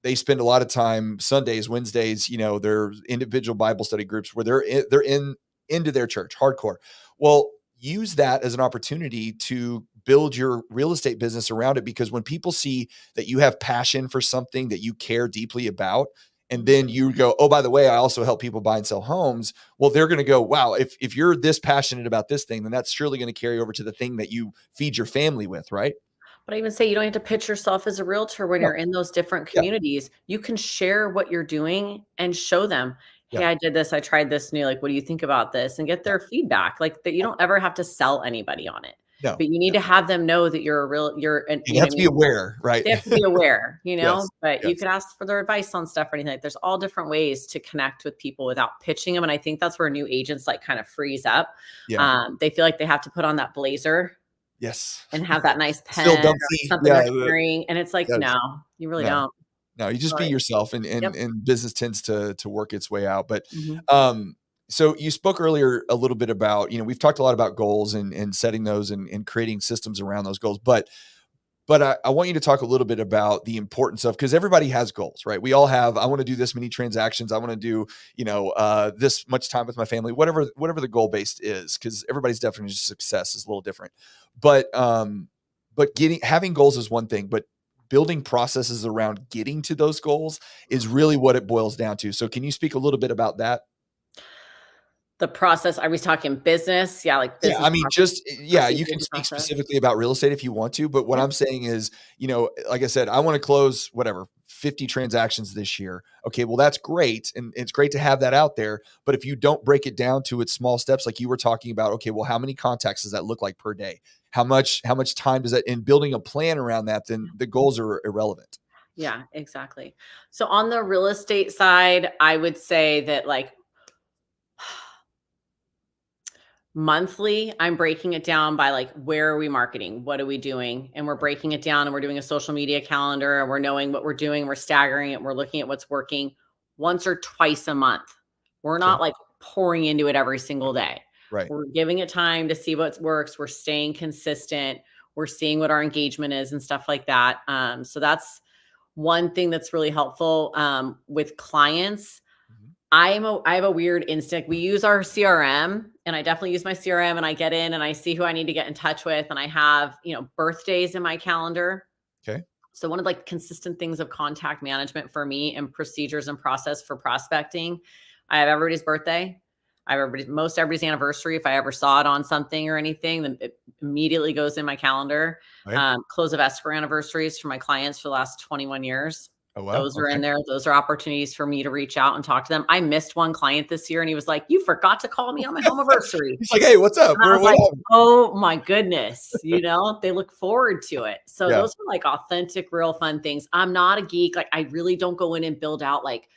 A: they spend a lot of time Sundays, Wednesdays, their individual Bible study groups where they're into their church, hardcore. Well, use that as an opportunity to build your real estate business around it, because when people see that you have passion for something that you care deeply about, and
B: mhm.
A: then you go, oh, by the way, I also help people buy and sell homes. Well, they're going to go, wow, if you're this passionate about this thing, then that's surely going to carry over to the thing that you feed your family with, right?
B: But I even say you don't have to pitch yourself as a realtor when
A: No.
B: you're in those different
A: Yeah.
B: communities. You can share what you're doing and show them, "Hey,
A: Yeah.
B: I did this. I tried this new. Like, what do you think about this?" And get
A: Yeah.
B: their feedback. Like, that you don't ever have to sell anybody on it.
A: No.
B: But you need
A: No.
B: to have them know that you're an,
A: And you have
B: what I
A: to be
B: mean?
A: aware, right?
B: They have to be aware,
A: Yes.
B: but you
A: Yes.
B: could ask for their advice on stuff or anything. Like, there's all different ways to connect with people without pitching them. And I think that's where new agents like kind of freeze up.
A: Yeah.
B: They feel like they have to put on that blazer
A: Yes.
B: and have that nice
A: Still
B: pen or
A: Dunphy.
B: something
A: Yeah.
B: they're carrying. And it's like,
A: Yes.
B: no, you really
A: No.
B: don't.
A: No, you just be
B: Sorry.
A: yourself, and
B: Yep.
A: business tends to work its way out. But
B: Mhm.
A: so you spoke earlier a little bit about, we've talked a lot about goals and setting those and creating systems around those goals. But I want you to talk a little bit about the importance of, because everybody has goals, right? We all have, I want to do this many transactions. I want to do, this much time with my family, whatever the goal based is, because everybody's definition of success is a little different. But having goals is one thing, but building processes around getting to those goals is really what it boils down to. So can you speak a little bit about that?
B: The process, I was talking business. Yeah, like
A: Yeah,
B: business
A: I mean,
B: process,
A: you
B: procedures
A: can
B: and
A: speak
B: process.
A: specifically about real estate if you want to, but what
B: Yeah.
A: I'm saying is, like I said, I want to close whatever 50 transactions this year. Okay, well, that's great. And it's great to have that out there. But if you don't break it down to its small steps, like you were talking about, okay, well, how many contacts does that look like per day? How much time does that, in building a plan around that, then the goals are irrelevant.
B: Yeah, exactly. So on the real estate side, I would say that like Monthly, I'm breaking it down by like, where are we marketing? What are we doing? And we're breaking it down and we're doing a social media calendar and we're knowing what we're doing. We're staggering it. We're looking at what's working once or twice a month. We're
A: Okay.
B: not like pouring into it every single day.
A: Right.
B: We're giving it time to see what works. We're staying consistent. We're seeing what our engagement is and stuff like that. So that's one thing that's really helpful with clients.
A: Mhm.
B: I have a weird instinct. We use our CRM, and I definitely use my CRM, and I get in and I see who I need to get in touch with, and I have, birthdays in my calendar.
A: Okay.
B: So one of like consistent things of contact management for me and procedures and process for prospecting, I have everybody's birthday. I have most everybody's anniversary. If I ever saw it on something or anything, then it immediately goes in my calendar.
A: Okay.
B: Close of escrow anniversaries for my clients for the last 21 years.
A: Oh, wow.
B: Those are
A: Okay.
B: in there. Those are opportunities for me to reach out and talk to them. I missed one client this year and he was like, "You forgot to call me on my home anniversary."
A: He's like, "Hey, what's up?
B: And I was
A: What
B: like,
A: happened?"
B: "Oh my goodness." They look forward to it. So
A: Yeah.
B: those are like authentic, real fun things. I'm not a geek. Like, I really don't go in and build out like,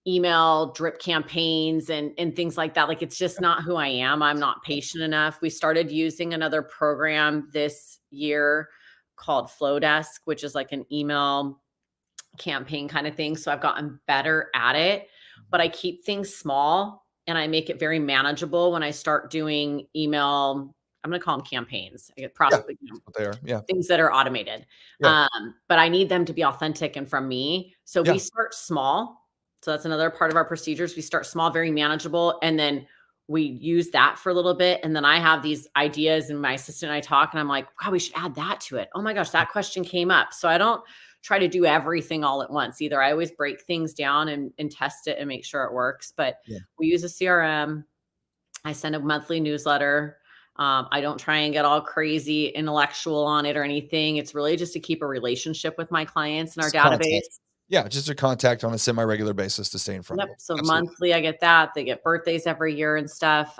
B: email drip campaigns and things like that. Like, it's just not who I am. I'm not patient enough. We started using another program this year called Flowdesk, which is like an email campaign kind of thing. So I've gotten better at it, but I keep things small and I make it very manageable when I start doing email. I'm going to call them campaigns. I get
A: Yeah.
B: prospect,
A: That's what they are. Yeah.
B: things that are automated.
A: Yeah.
B: But I need them to be authentic and from me. So we
A: Yeah.
B: start small. So that's another part of our procedures. We start small, very manageable, and then we use that for a little bit. And then I have these ideas, and my assistant and I talk, and I'm like, "God, we should add that to it. Oh my gosh, that question came up." So I don't try to do everything all at once either. I always break things down and test it and make sure it works. But
A: Yeah.
B: we use a CRM. I send a monthly newsletter. I don't try and get all crazy intellectual on it or anything. It's really just to keep a relationship with my clients in our
A: Just contact.
B: database.
A: Yeah, just a contact on a semi-regular basis to stay in front of
B: Yep.
A: them.
B: So
A: Absolutely.
B: monthly, I get that. They get birthdays every year and stuff.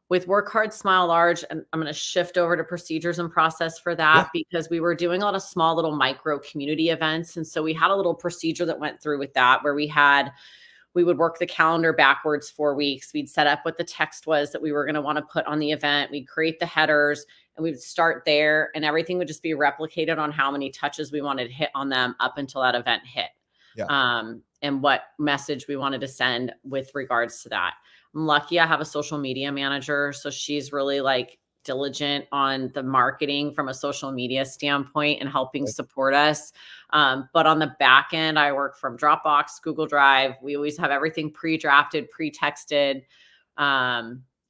B: With Work Hard, Smile Large, and I'm going to shift over to procedures and process for
A: Yeah.
B: that because we were doing a lot of small little micro community events. And so we had a little procedure that went through with that where we would work the calendar backwards 4 weeks. We'd set up what the text was that we were going to want to put on the event. We'd create the headers and we would start there, and everything would just be replicated on how many touches we wanted to hit on them up until that event hit.
A: Yeah.
B: And what message we wanted to send with regards to that. I'm lucky I have a social media manager. So she's really like diligent on the marketing from a social media standpoint and helping
A: Right.
B: support us. But on the back end, I work from Dropbox, Google Drive. We always have everything pre-drafted, pre-texted.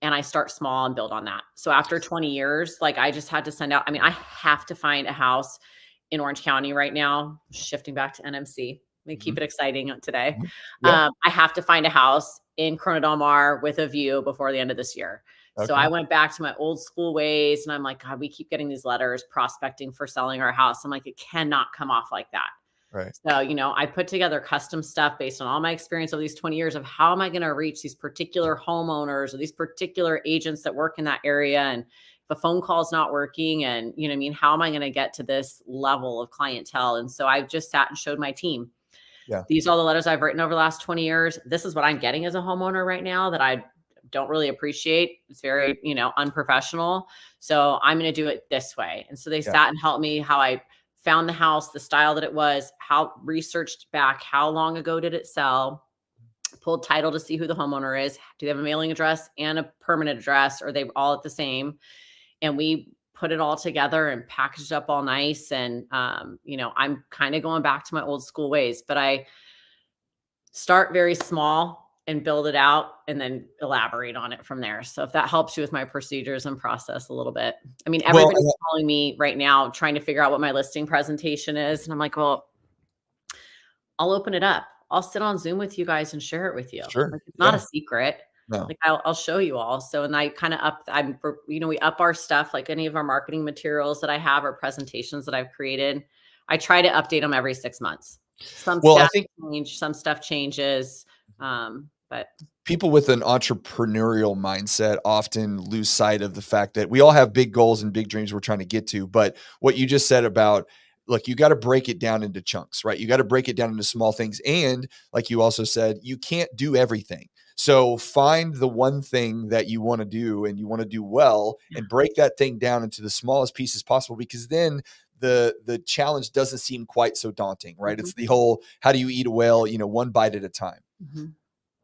B: And I start small and build on that. So after 20 years, like I just had to send out, I have to find a house in Orange County right now, shifting back to NMC. Let me keep
A: Mhm.
B: it exciting today.
A: Mhm. Yeah.
B: I have to find a house in Corona Del Mar with a view before the end of this year. So
A: Okay.
B: I went back to my old school ways and I'm like, God, we keep getting these letters prospecting for selling our house. I'm like, it cannot come off like that.
A: Right.
B: So, I put together custom stuff based on all my experience over these 20 years of how am I going to reach these particular homeowners or these particular agents that work in that area. And if a phone call is not working and, how am I going to get to this level of clientele? And so I just sat and showed my team.
A: Yeah.
B: These are all the letters I've written over the last 20 years. This is what I'm getting as a homeowner right now that I don't really appreciate. It's very, unprofessional. So I'm going to do it this way. And so they
A: Yeah.
B: sat and helped me how I found the house, the style that it was, how researched back, how long ago did it sell, pulled title to see who the homeowner is. Do they have a mailing address and a permanent address? Or are they all at the same? And we put it all together and packaged up all nice. And, I'm kind of going back to my old school ways, but I start very small and build it out and then elaborate on it from there. So if that helps you with my procedures and process a little bit.
A: Well,
B: Everybody's calling me right now trying to figure out what my listing presentation is. And I'm like, well, I'll open it up. I'll sit on Zoom with you guys and share it with you.
A: sure.
B: Like, it's not
A: Yeah.
B: a secret.
A: No.
B: Like I'll show you all. So, and I kind of we up our stuff, like any of our marketing materials that I have or presentations that I've created. I try to update them every 6 months. Some
A: Well, I
B: stuff
A: think
B: change, some stuff changes. But
A: people with an entrepreneurial mindset often lose sight of the fact that we all have big goals and big dreams we're trying to get to. But what you just said about, look, you got to break it down into chunks, right? You got to break it down into small things. And like you also said, you can't do everything. So find the one thing that you want to do and you want to do well, and break that thing down into the smallest pieces possible, because then the challenge doesn't seem quite so daunting, right? It's the whole, how do you eat a whale, one bite at a time.
B: Mhm.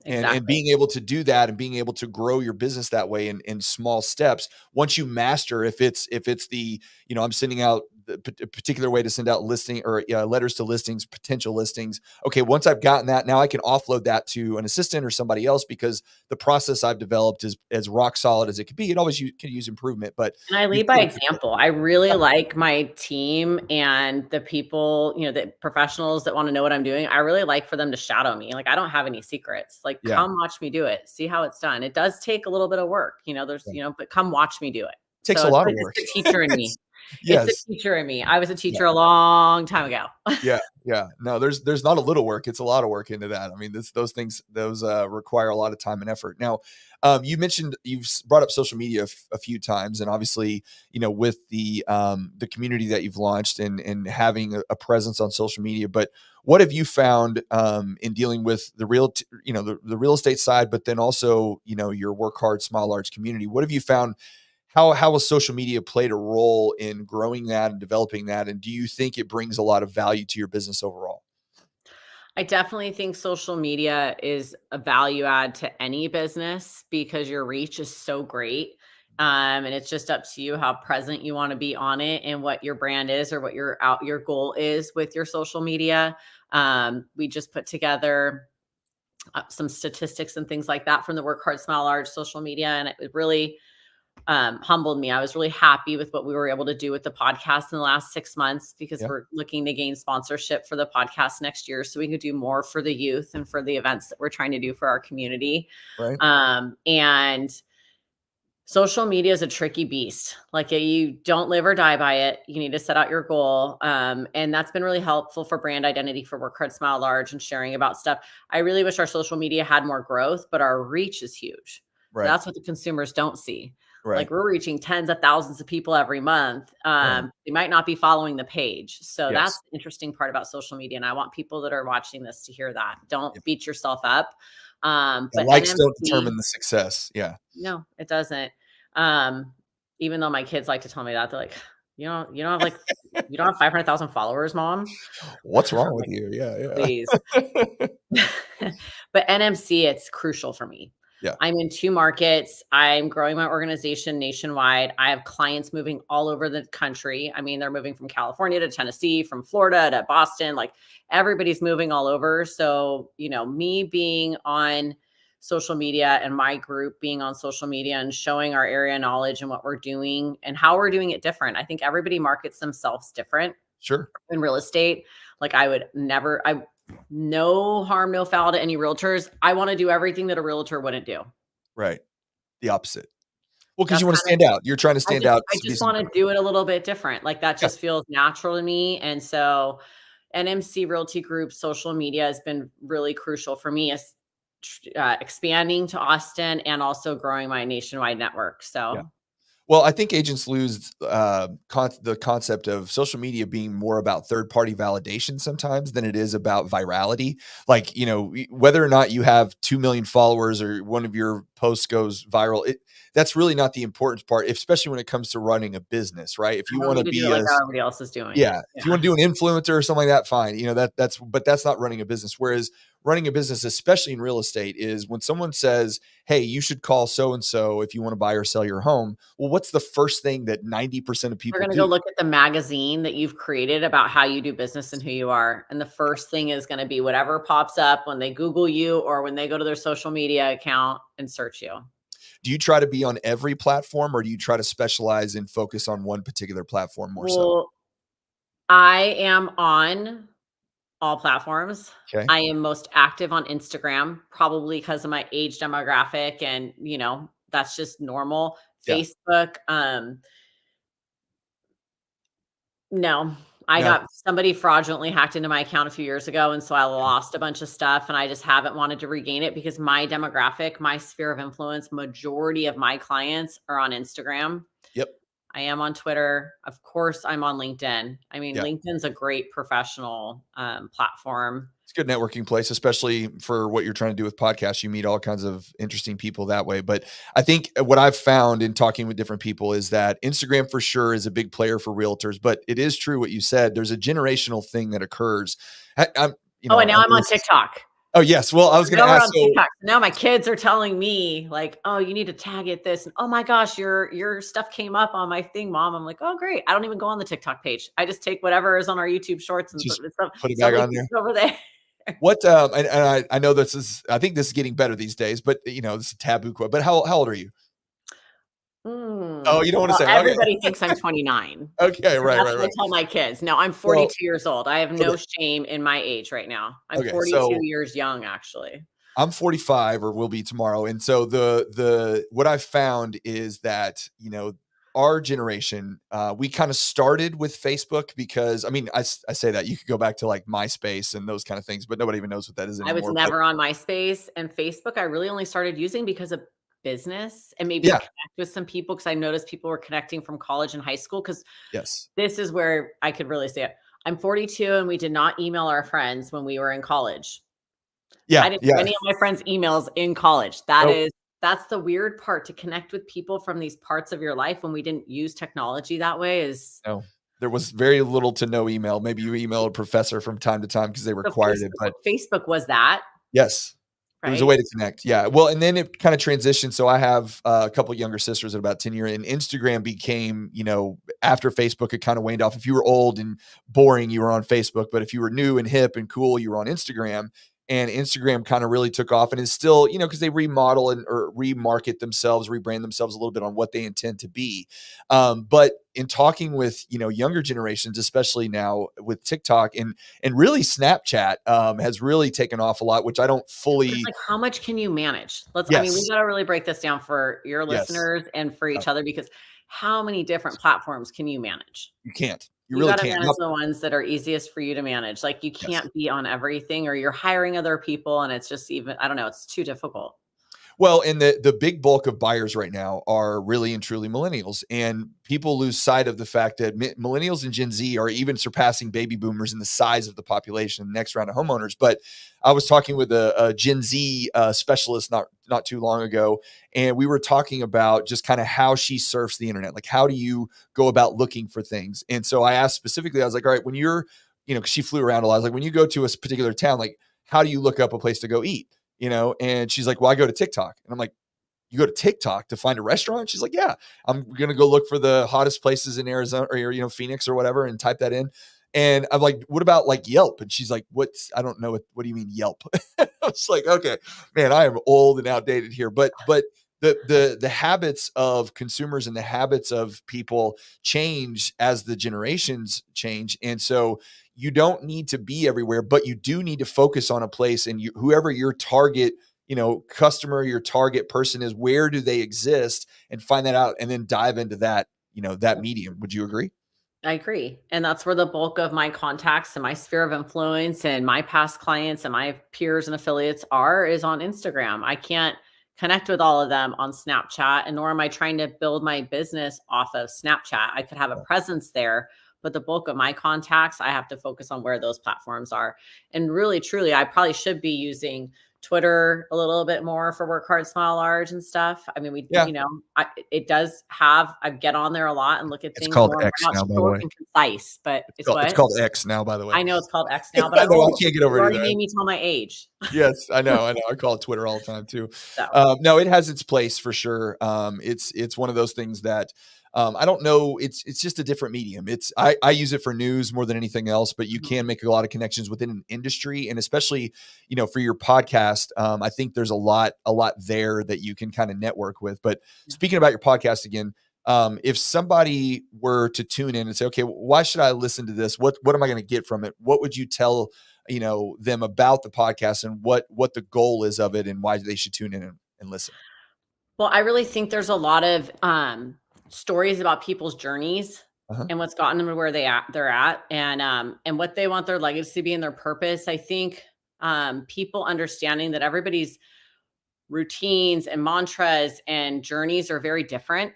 A: And
B: Exactly.
A: being able to do that and being able to grow your business that way in small steps. Once you master, if it's the, I'm sending out a particular way to send out listing or letters to listings, potential listings. Okay, once I've gotten that, now I can offload that to an assistant or somebody else, because the process I've developed is as rock solid as it could be. It always can use improvement, but
B: And I
A: you
B: lead by example. I really like my team and the people, the professionals that want to know what I'm doing. I really like for them to shadow me. Like, I don't have any secrets. Like,
A: yeah,
B: come watch me do it. See how it's done. It does take a little bit of work, there's,
A: yeah.
B: but come watch me do it.
A: Takes
B: So
A: a lot of
B: it's
A: work.
B: the teacher in me. It's the
A: Yes.
B: teacher in me. I was a
A: Yeah.
B: teacher a long time ago.
A: Yeah, yeah. No, there's not a little work. It's a lot of work into that. I mean, those things, require a lot of time and effort. Now, you mentioned you've brought up social media a few times, and obviously, with the community that you've launched and having a presence on social media. But what have you found in dealing with the the real estate side, but then also, your work hard, small large community? What have you found? How has social media played a role in growing that and developing that? And do you think it brings a lot of value to your business overall?
B: I definitely think social media is a value add to any business because your reach is so great. And it's just up to you how present you want to be on it and what your brand is or what your goal is with your social media. We just put together some statistics and things like that from the Work Hard, Smile Large social media, and it really humbled me. I was really happy with what we were able to do with the podcast in the last 6 months because
A: Yeah.
B: we're looking to gain sponsorship for the podcast next year so we can do more for the youth and for the events that we're trying to do for our community.
A: Right.
B: And social media is a tricky beast. Like, you don't live or die by it. You need to set out your goal. And that's been really helpful for brand identity for Work Hard, Smile Large and sharing about stuff. I really wish our social media had more growth, but our reach is huge. So
A: Right.
B: that's what the consumers don't see.
A: Right.
B: Like, we're reaching tens of thousands of people every month.
A: Right.
B: They might not be following the page. So that's
A: Yes.
B: the interesting part about social media. And I want people that are watching this to hear that. Don't
A: Yeah.
B: beat yourself up.
A: Yeah,
B: But
A: likes don't
B: NMC,
A: determine the success. Yeah.
B: no, it doesn't. Um, Even though my kids like to tell me that, they're like, you don't have like you don't have 500,000 followers, mom."
A: What's
B: I'm
A: wrong with
B: like,
A: you? Yeah.
B: "Please."
A: Yeah.
B: But NMC, it's crucial for me.
A: Yeah.
B: I'm in 2 markets. I'm growing my organization nationwide. I have clients moving all over the country. I mean, they're moving from California to Tennessee, from Florida to Boston, like, everybody's moving all over. So, me being on social media and my group being on social media and showing our area knowledge and what we're doing and how we're doing it different. I think everybody markets themselves different
A: Sure.
B: in real estate. Like, I no harm, no foul to any realtors. I want to do everything that a realtor wouldn't do.
A: Right. The opposite. Well, because
B: That's
A: you want to
B: kind of
A: stand out. You're trying to stand out
B: I
A: to be
B: just
A: some.
B: want to do it a little bit different. Like, that
A: Yeah.
B: just feels natural to me. And so NMC Realty Group social media has been really crucial for me as expanding to Austin and also growing my nationwide network.
A: Yeah.
B: So
A: Well, I think agents lose the concept of social media being more about third party validation sometimes than it is about virality. Like, whether or not you have 2 million followers or one of your posts goes viral, that's really not the important part, especially when it comes to running a business, right? If you
B: I don't
A: want
B: need
A: to
B: to do it
A: be
B: like
A: as,
B: how everybody else is doing it.
A: yeah, if you
B: Yeah.
A: want to do an influencer or something like that, fine. But that's not running a business. Whereas running a business, especially in real estate, is when someone says, "Hey, you should call so and so if you want to buy or sell your home." Well, what's the first thing that 90% of
B: They're
A: people
B: gonna go
A: do?
B: look at the magazine that you've created about how you do business and who you are, and the first thing is gonna be whatever pops up when they Google you or when they go to their social media account and search you.
A: Do you try to be on every platform, or do you try to specialize and focus on one particular platform more so?
B: Well, I am on all platforms.
A: Okay.
B: I am most active on Instagram, probably because of my age demographic and, that's just normal.
A: Yeah.
B: Facebook, no. I
A: No.
B: got somebody fraudulently hacked into my account a few years ago, and so I lost a bunch of stuff, and I just haven't wanted to regain it because my demographic, my sphere of influence, majority of my clients are on Instagram.
A: Yep.
B: I am on Twitter. Of course, I'm on LinkedIn. I mean,
A: Yeah.
B: LinkedIn's a great professional, platform.
A: It's a good networking place, especially for what you're trying to do with podcasts. You meet all kinds of interesting people that way. But I think what I've found in talking with different people is that Instagram for sure is a big player for realtors, but it is true what you said. There's a generational thing that occurs. I'm,
B: Oh, and
A: I
B: now I'm
A: know
B: on
A: this is,
B: TikTok.
A: oh yes. Well, I was going
B: Now
A: to
B: we're
A: ask.
B: on
A: So
B: TikTok. Now my kids are telling me like, "Oh, you need to tag it this." And, "Oh my gosh, your stuff came up on my thing, mom." I'm like, "Oh, great." I don't even go on the TikTok page. I just take whatever is on our YouTube shorts and
A: just put it back
B: somebody
A: on
B: puts
A: there.
B: it over there.
A: What, and I know this is, I think this is getting better these days, but this is a taboo quote, but how old are you? Oh, you don't want to
B: Well,
A: say, okay.
B: everybody thinks I'm 29.
A: Okay.
B: So
A: Right,
B: that's
A: right,
B: what I
A: right.
B: tell my kids. No, I'm
A: Well,
B: 42 years old. I have
A: for
B: no
A: the,
B: shame in my age right now. I'm
A: okay.
B: 42
A: So
B: years young, actually.
A: I'm 45 or will be tomorrow. And so the what I've found is that, our generation, we kind of started with Facebook because I mean, I say that you could go back to like MySpace and those kind of things, but nobody even knows what that is
B: I was
A: anymore. But
B: never on MySpace and Facebook. I really only started using because of business and maybe to
A: yeah,
B: connect with some people because I noticed people were connecting from college and high school. Because
A: yes.
B: this is where I could really see it. I'm 42 and we did not email our friends when we were in college. I
A: Yeah,
B: didn't have
A: yeah.
B: any of my friends' emails in college.
A: Nope.
B: That's the weird part to connect with people from these parts of your life when we didn't use technology that way is
A: No. There was very little to no email. Maybe you email a professor from time to time because they
B: so
A: required it, but
B: Facebook was that,
A: yes. It was a
B: right?
A: way to connect. Yeah. Well, and then it kind of transitioned. So I have a couple younger sisters at about 10 years, and Instagram became, after Facebook, it kind of waned off. If you were old and boring, you were on Facebook. But if you were new and hip and cool, you were on Instagram. And Instagram kind of really took off and is still, because they remodel and or remarket themselves, rebrand themselves a little bit on what they intend to be. But in talking with, younger generations, especially now with TikTok and really Snapchat has really taken off a lot, which I don't
B: But it's
A: fully.
B: like, how much can you manage? I mean, we
A: Yes.
B: gotta really break this down for your
A: Yes.
B: listeners and for
A: Uh,
B: each other because how many different platforms can you manage?
A: you can't. You
B: You
A: really
B: gotta
A: can't.
B: manage the ones that are easiest for you to manage. Like, you
A: Yes.
B: can't be on everything or you're hiring other people and it's just even I don't know, it's too difficult.
A: Well, and the big bulk of buyers right now are really and truly millennials, and people lose sight of the fact that millennials and Gen Z are even surpassing baby boomers in the size of the population. The next round of homeowners, but I was talking with a Gen Z specialist not too long ago, and we were talking about just kind of how she surfs the internet, like how do you go about looking for things. And so I asked specifically, I was like, all right, when you're, 'cause she flew around a lot, I was like, when you go to a particular town, like how do you look up a place to go eat? And she's like, well, I go to TikTok. And I'm like, you go to TikTok to find a restaurant? She's like, yeah, I'm going to go look for the hottest places in Arizona or, Phoenix or whatever and type that in. And I'm like, what about like Yelp? And she's like, I don't know. What do you mean Yelp? I was like, okay, man, I am old and outdated here. But the habits of consumers and the habits of people change as the generations change. And so you don't need to be everywhere, but you do need to focus on a place and whoever your target, customer, your target person is, where do they exist and find that out and then dive into that, that medium. Would you agree?
B: I agree. And that's where the bulk of my contacts and my sphere of influence and my past clients and my peers and affiliates is on Instagram. I can't connect with all of them on Snapchat, and nor am I trying to build my business off of Snapchat. I could have a presence there, but the bulk of my contacts, I have to focus on where those platforms are. And really, truly, I probably should be using Twitter a little bit more for work hard, smile large and stuff. I mean,
A: Yeah.
B: it does have, I get on there a lot and look at
A: It's
B: things
A: called
B: more. We're
A: X
B: not
A: now, by the
B: short
A: way.
B: and concise, but it's
A: It's
B: what?
A: called X now, by the way.
B: I know it's called X now, but
A: I
B: I'm
A: know, I
B: old.
A: can't get over
B: You
A: it
B: already
A: either.
B: made me tell my age.
A: Yes, I know, I know. I call it Twitter all the time too.
B: So
A: No, it has its place for sure. It's one of those things that I don't know. It's just a different medium. I use it for news more than anything else, but you
B: mhm.
A: can make a lot of connections within an industry, and especially for your podcast. I think there's a lot there that you can kind of network with. But
B: Yeah.
A: speaking about your podcast again. If somebody were to tune in and say, okay, why should I listen to this? What am I going to get from it? What would you tell them about the podcast and what the goal is of it and why they should tune in and listen?
B: Well, I really think there's a lot of stories about people's journeys
A: Uh-huh.
B: and what's gotten them to where they're at, and what they want their legacy to be and their purpose. I think people understanding that everybody's routines and mantras and journeys are very different.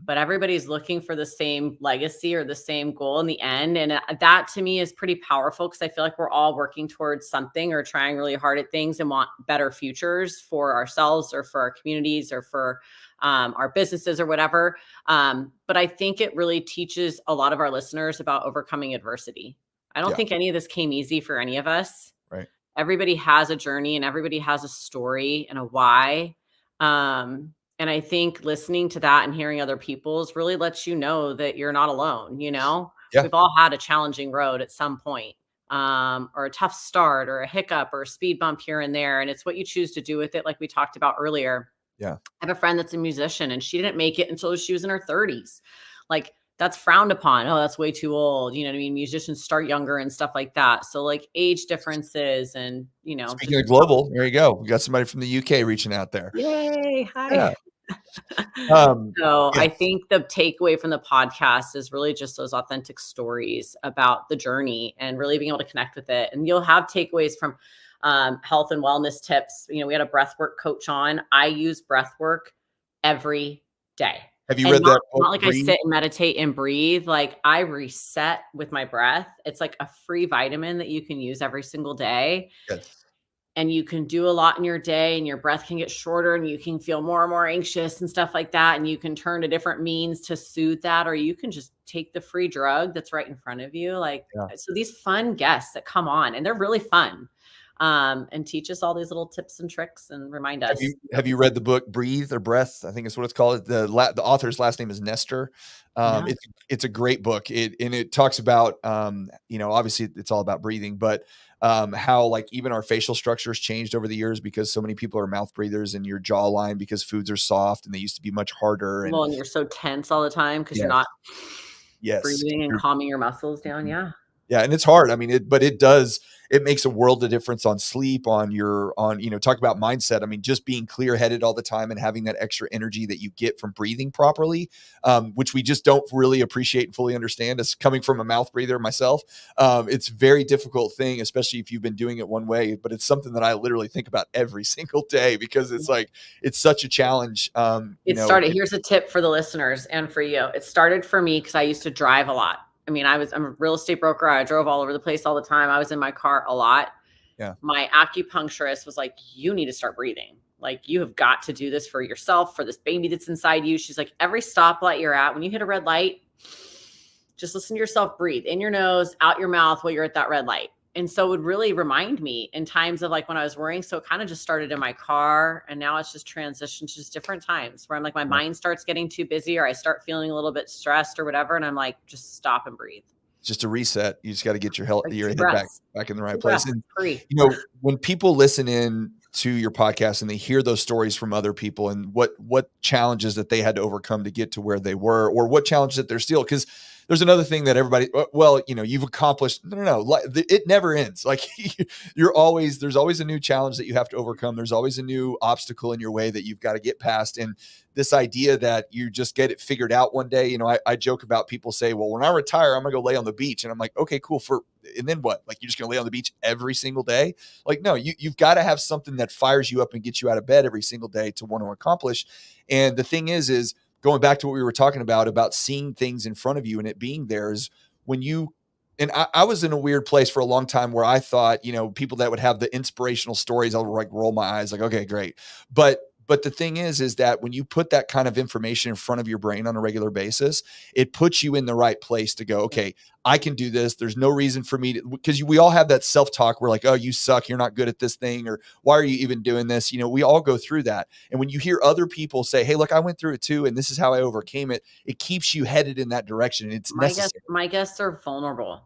B: but everybody's looking for the same legacy or the same goal in the end. And that to me is pretty powerful, because I feel like we're all working towards something or trying really hard at things and want better futures for ourselves or for our communities or for our businesses or whatever. But I think it really teaches a lot of our listeners about overcoming adversity. I don't think any of this came easy for any of us.
A: Right.
B: Everybody has a journey and everybody has a story and a why. And I think listening to that and hearing other people's really lets you know that you're not alone.
A: Yeah.
B: We've all had a challenging road at some point, or a tough start or a hiccup or a speed bump here and there. And it's what you choose to do with it. Like we talked about earlier.
A: Yeah.
B: I have a friend that's a musician and she didn't make it until she was in her 30s. Like, that's frowned upon. Oh, that's way too old. You know what I mean? Musicians start younger and stuff like that. So like age differences and,
A: Speaking of global, there you go. We got somebody from the UK reaching out there.
B: Yay. Hi.
A: Yeah.
B: So I think the takeaway from the podcast is really just those authentic stories about the journey and really being able to connect with it. And you'll have takeaways from health and wellness tips. We had a breathwork coach on. I use breathwork every day.
A: Have you read that book?
B: Not like I sit and meditate and breathe. Like I reset with my breath. It's like a free vitamin that you can use every single day.
A: Yes.
B: And you can do a lot in your day and your breath can get shorter and you can feel more and more anxious and stuff like that. And you can turn to different means to soothe that, or you can just take the free drug that's right in front of you. So these fun guests that come on and they're really fun. And teach us all these little tips and tricks and remind us.
A: Have you read the book Breathe or Breath? I think it's what it's called. The author's last name is Nestor. It's a great book. It talks about, obviously it's all about breathing, but how like even our facial structure has changed over the years because so many people are mouth breathers and your jawline because foods are soft and they used to be much harder. And
B: you're so tense all the time because you're not breathing and calming your muscles down. Yeah.
A: Yeah. And it's hard. I mean, it makes a world of difference on sleep, talk about mindset. I mean, just being clear headed all the time and having that extra energy that you get from breathing properly, which we just don't really appreciate and fully understand. As coming from a mouth breather myself, it's a very difficult thing, especially if you've been doing it one way, but it's something that I literally think about every single day because it's like, it's such a challenge.
B: Here's a tip for the listeners and for you. It started for me because I used to drive a lot. I mean, I'm a real estate broker. I drove all over the place all the time. I was in my car a lot.
A: Yeah.
B: My acupuncturist was like, you need to start breathing. Like, you have got to do this for yourself, for this baby that's inside you. She's like, every stoplight you're at, when you hit a red light, just listen to yourself breathe in your nose, out your mouth while you're at that red light. And so it would really remind me in times of like when I was worrying. So it kind of just started in my car and now it's just transitioned to just different times where I'm like, my mind starts getting too busy or I start feeling a little bit stressed or whatever. And I'm like, just stop and breathe.
A: Just a reset. You just got to get your head back in the right place. And, when people listen in to your podcast and they hear those stories from other people and what challenges that they had to overcome to get to where they were, or what challenges that they're still, because there's another thing that everybody, you've accomplished. No, it never ends. Like there's always a new challenge that you have to overcome. There's always a new obstacle in your way that you've got to get past. And this idea that you just get it figured out one day, I joke about people say, well, when I retire, I'm gonna go lay on the beach. And I'm like, okay, cool. And then what? Like, you're just gonna lay on the beach every single day? Like, no, you've got to have something that fires you up and gets you out of bed every single day to want to accomplish. And the thing is going back to what we were talking about seeing things in front of you and it being there is when and I was in a weird place for a long time where I thought, people that would have the inspirational stories, I'll like roll my eyes like, okay, great. But the thing is that when you put that kind of information in front of your brain on a regular basis, it puts you in the right place to go, okay, I can do this. There's no reason for me to, because we all have that self-talk. We're like, oh, you suck. You're not good at this thing. Or why are you even doing this? We all go through that. And when you hear other people say, hey, look, I went through it too. And this is how I overcame it. It keeps you headed in that direction. It's necessary.
B: My guests are vulnerable.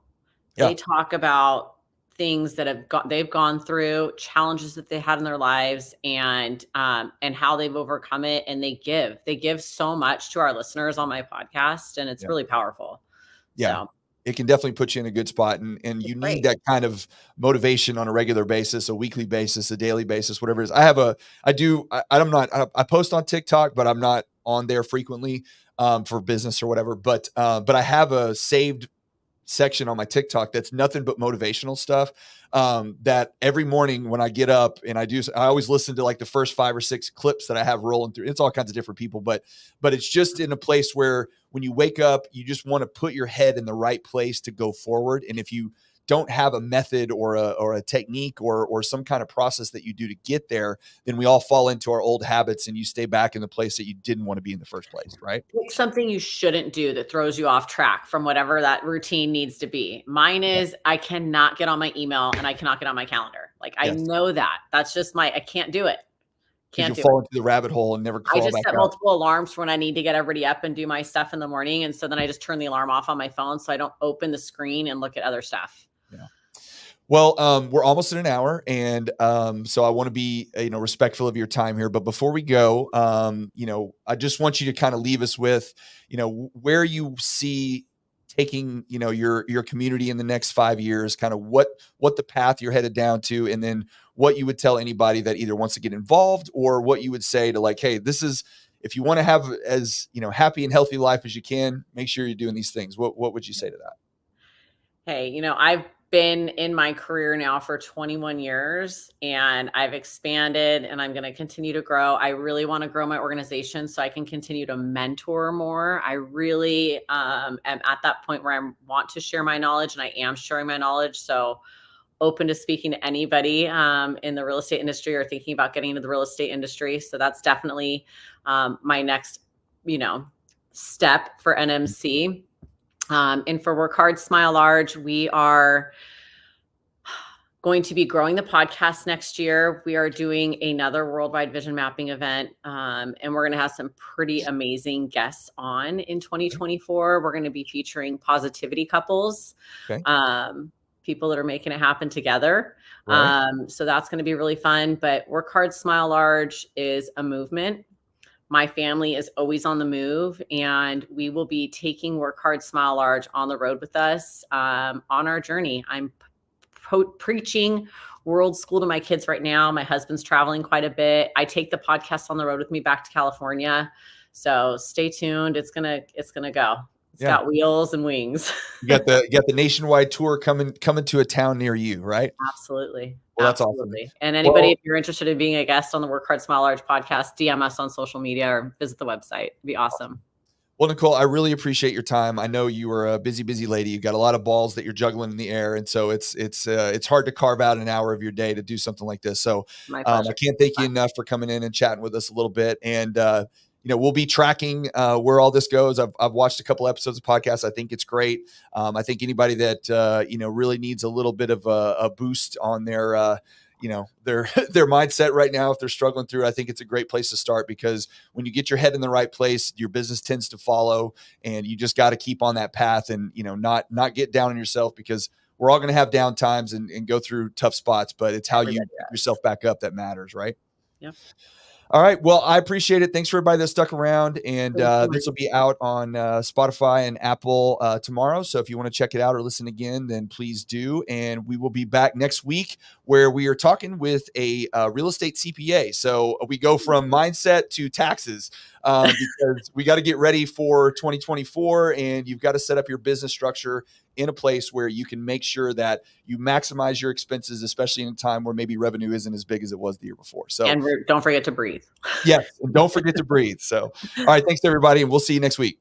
A: Yeah.
B: They talk about things that they've gone through, challenges that they had in their lives, and how they've overcome it. And they give so much to our listeners on my podcast, and it's really powerful.
A: Yeah. So it can definitely put you in a good spot, and you need that kind of motivation on a regular basis, a weekly basis, a daily basis, whatever it is. I post on TikTok, but I'm not on there frequently for business or whatever. But I have a saved section on my TikTok that's nothing but motivational stuff. That every morning when I get up and I always listen to like the first 5 or 6 clips that I have rolling through. It's all kinds of different people, but it's just in a place where when you wake up, you just want to put your head in the right place to go forward. And if you don't have a method or a technique or some kind of process that you do to get there, then we all fall into our old habits and you stay back in the place that you didn't want to be in the first place, right?
B: Pick something you shouldn't do that throws you off track from whatever that routine needs to be. Mine is I cannot get on my email and I cannot get on my calendar. Like I know that. That's just I can't do it.
A: Because you'll fall into the rabbit hole and never crawl back out.
B: I just set multiple alarms for when I need to get everybody up and do my stuff in the morning. And so then I just turn the alarm off on my phone so I don't open the screen and look at other stuff.
A: Yeah. Well, we're almost at an hour, and so I want to be respectful of your time here. But before we go, I just want you to kind of leave us with, where you see taking your community in the next 5 years, kind of what the path you're headed down to, and then what you would tell anybody that either wants to get involved, or what you would say to like, hey, this is, if you want to have as happy and healthy life as you can, make sure you're doing these things. What would you say to that?
B: Hey, I've been in my career now for 21 years and I've expanded and I'm going to continue to grow. I really want to grow my organization so I can continue to mentor more. I really am at that point where I want to share my knowledge, and I am sharing my knowledge. So open to speaking to anybody in the real estate industry or thinking about getting into the real estate industry. So that's definitely my next, step for NMC. And for Work Hard, Smile Large, we are going to be growing the podcast next year. We are doing another worldwide vision mapping event, and we're going to have some pretty amazing guests on in 2024. We're going to be featuring positivity couples, people that are making it happen together. Right. So that's going to be really fun. But Work Hard, Smile Large is a movement. My family is always on the move, and we will be taking Work Hard, Smile Large on the road with us on our journey. I'm preaching world school to my kids right now. My husband's traveling quite a bit. I take the podcast on the road with me back to California. So stay tuned. It's gonna go. It's got wheels and wings.
A: You got the nationwide tour coming to a town near you, right?
B: Absolutely.
A: Well, that's awesome.
B: And anybody, if you're interested in being a guest on the Work Hard, Smile Large podcast, DM us on social media or visit the website. It'd be awesome.
A: Well, Nicole, I really appreciate your time. I know you are a busy lady. You've got a lot of balls that you're juggling in the air. And so it's hard to carve out an hour of your day to do something like this. So I can't thank you enough for coming in and chatting with us a little bit. And, we'll be tracking where all this goes. I've watched a couple episodes of podcasts. I think it's great. I think anybody that, really needs a little bit of a boost on their, their mindset right now, if they're struggling through, I think it's a great place to start, because when you get your head in the right place, your business tends to follow, and you just got to keep on that path and, not get down on yourself, because we're all going to have down times and go through tough spots, but it's how you pick yourself back up that matters. Right.
B: Yeah.
A: All right. Well, I appreciate it. Thanks for everybody that stuck around. And this will be out on Spotify and Apple tomorrow. So if you want to check it out or listen again, then please do. And we will be back next week, where we are talking with a real estate CPA. So we go from mindset to taxes, because we got to get ready for 2024, and you've got to set up your business structure in a place where you can make sure that you maximize your expenses, especially in a time where maybe revenue isn't as big as it was the year before. So,
B: and don't forget to breathe.
A: Yes. And don't forget to breathe. So, all right. Thanks everybody. And we'll see you next week.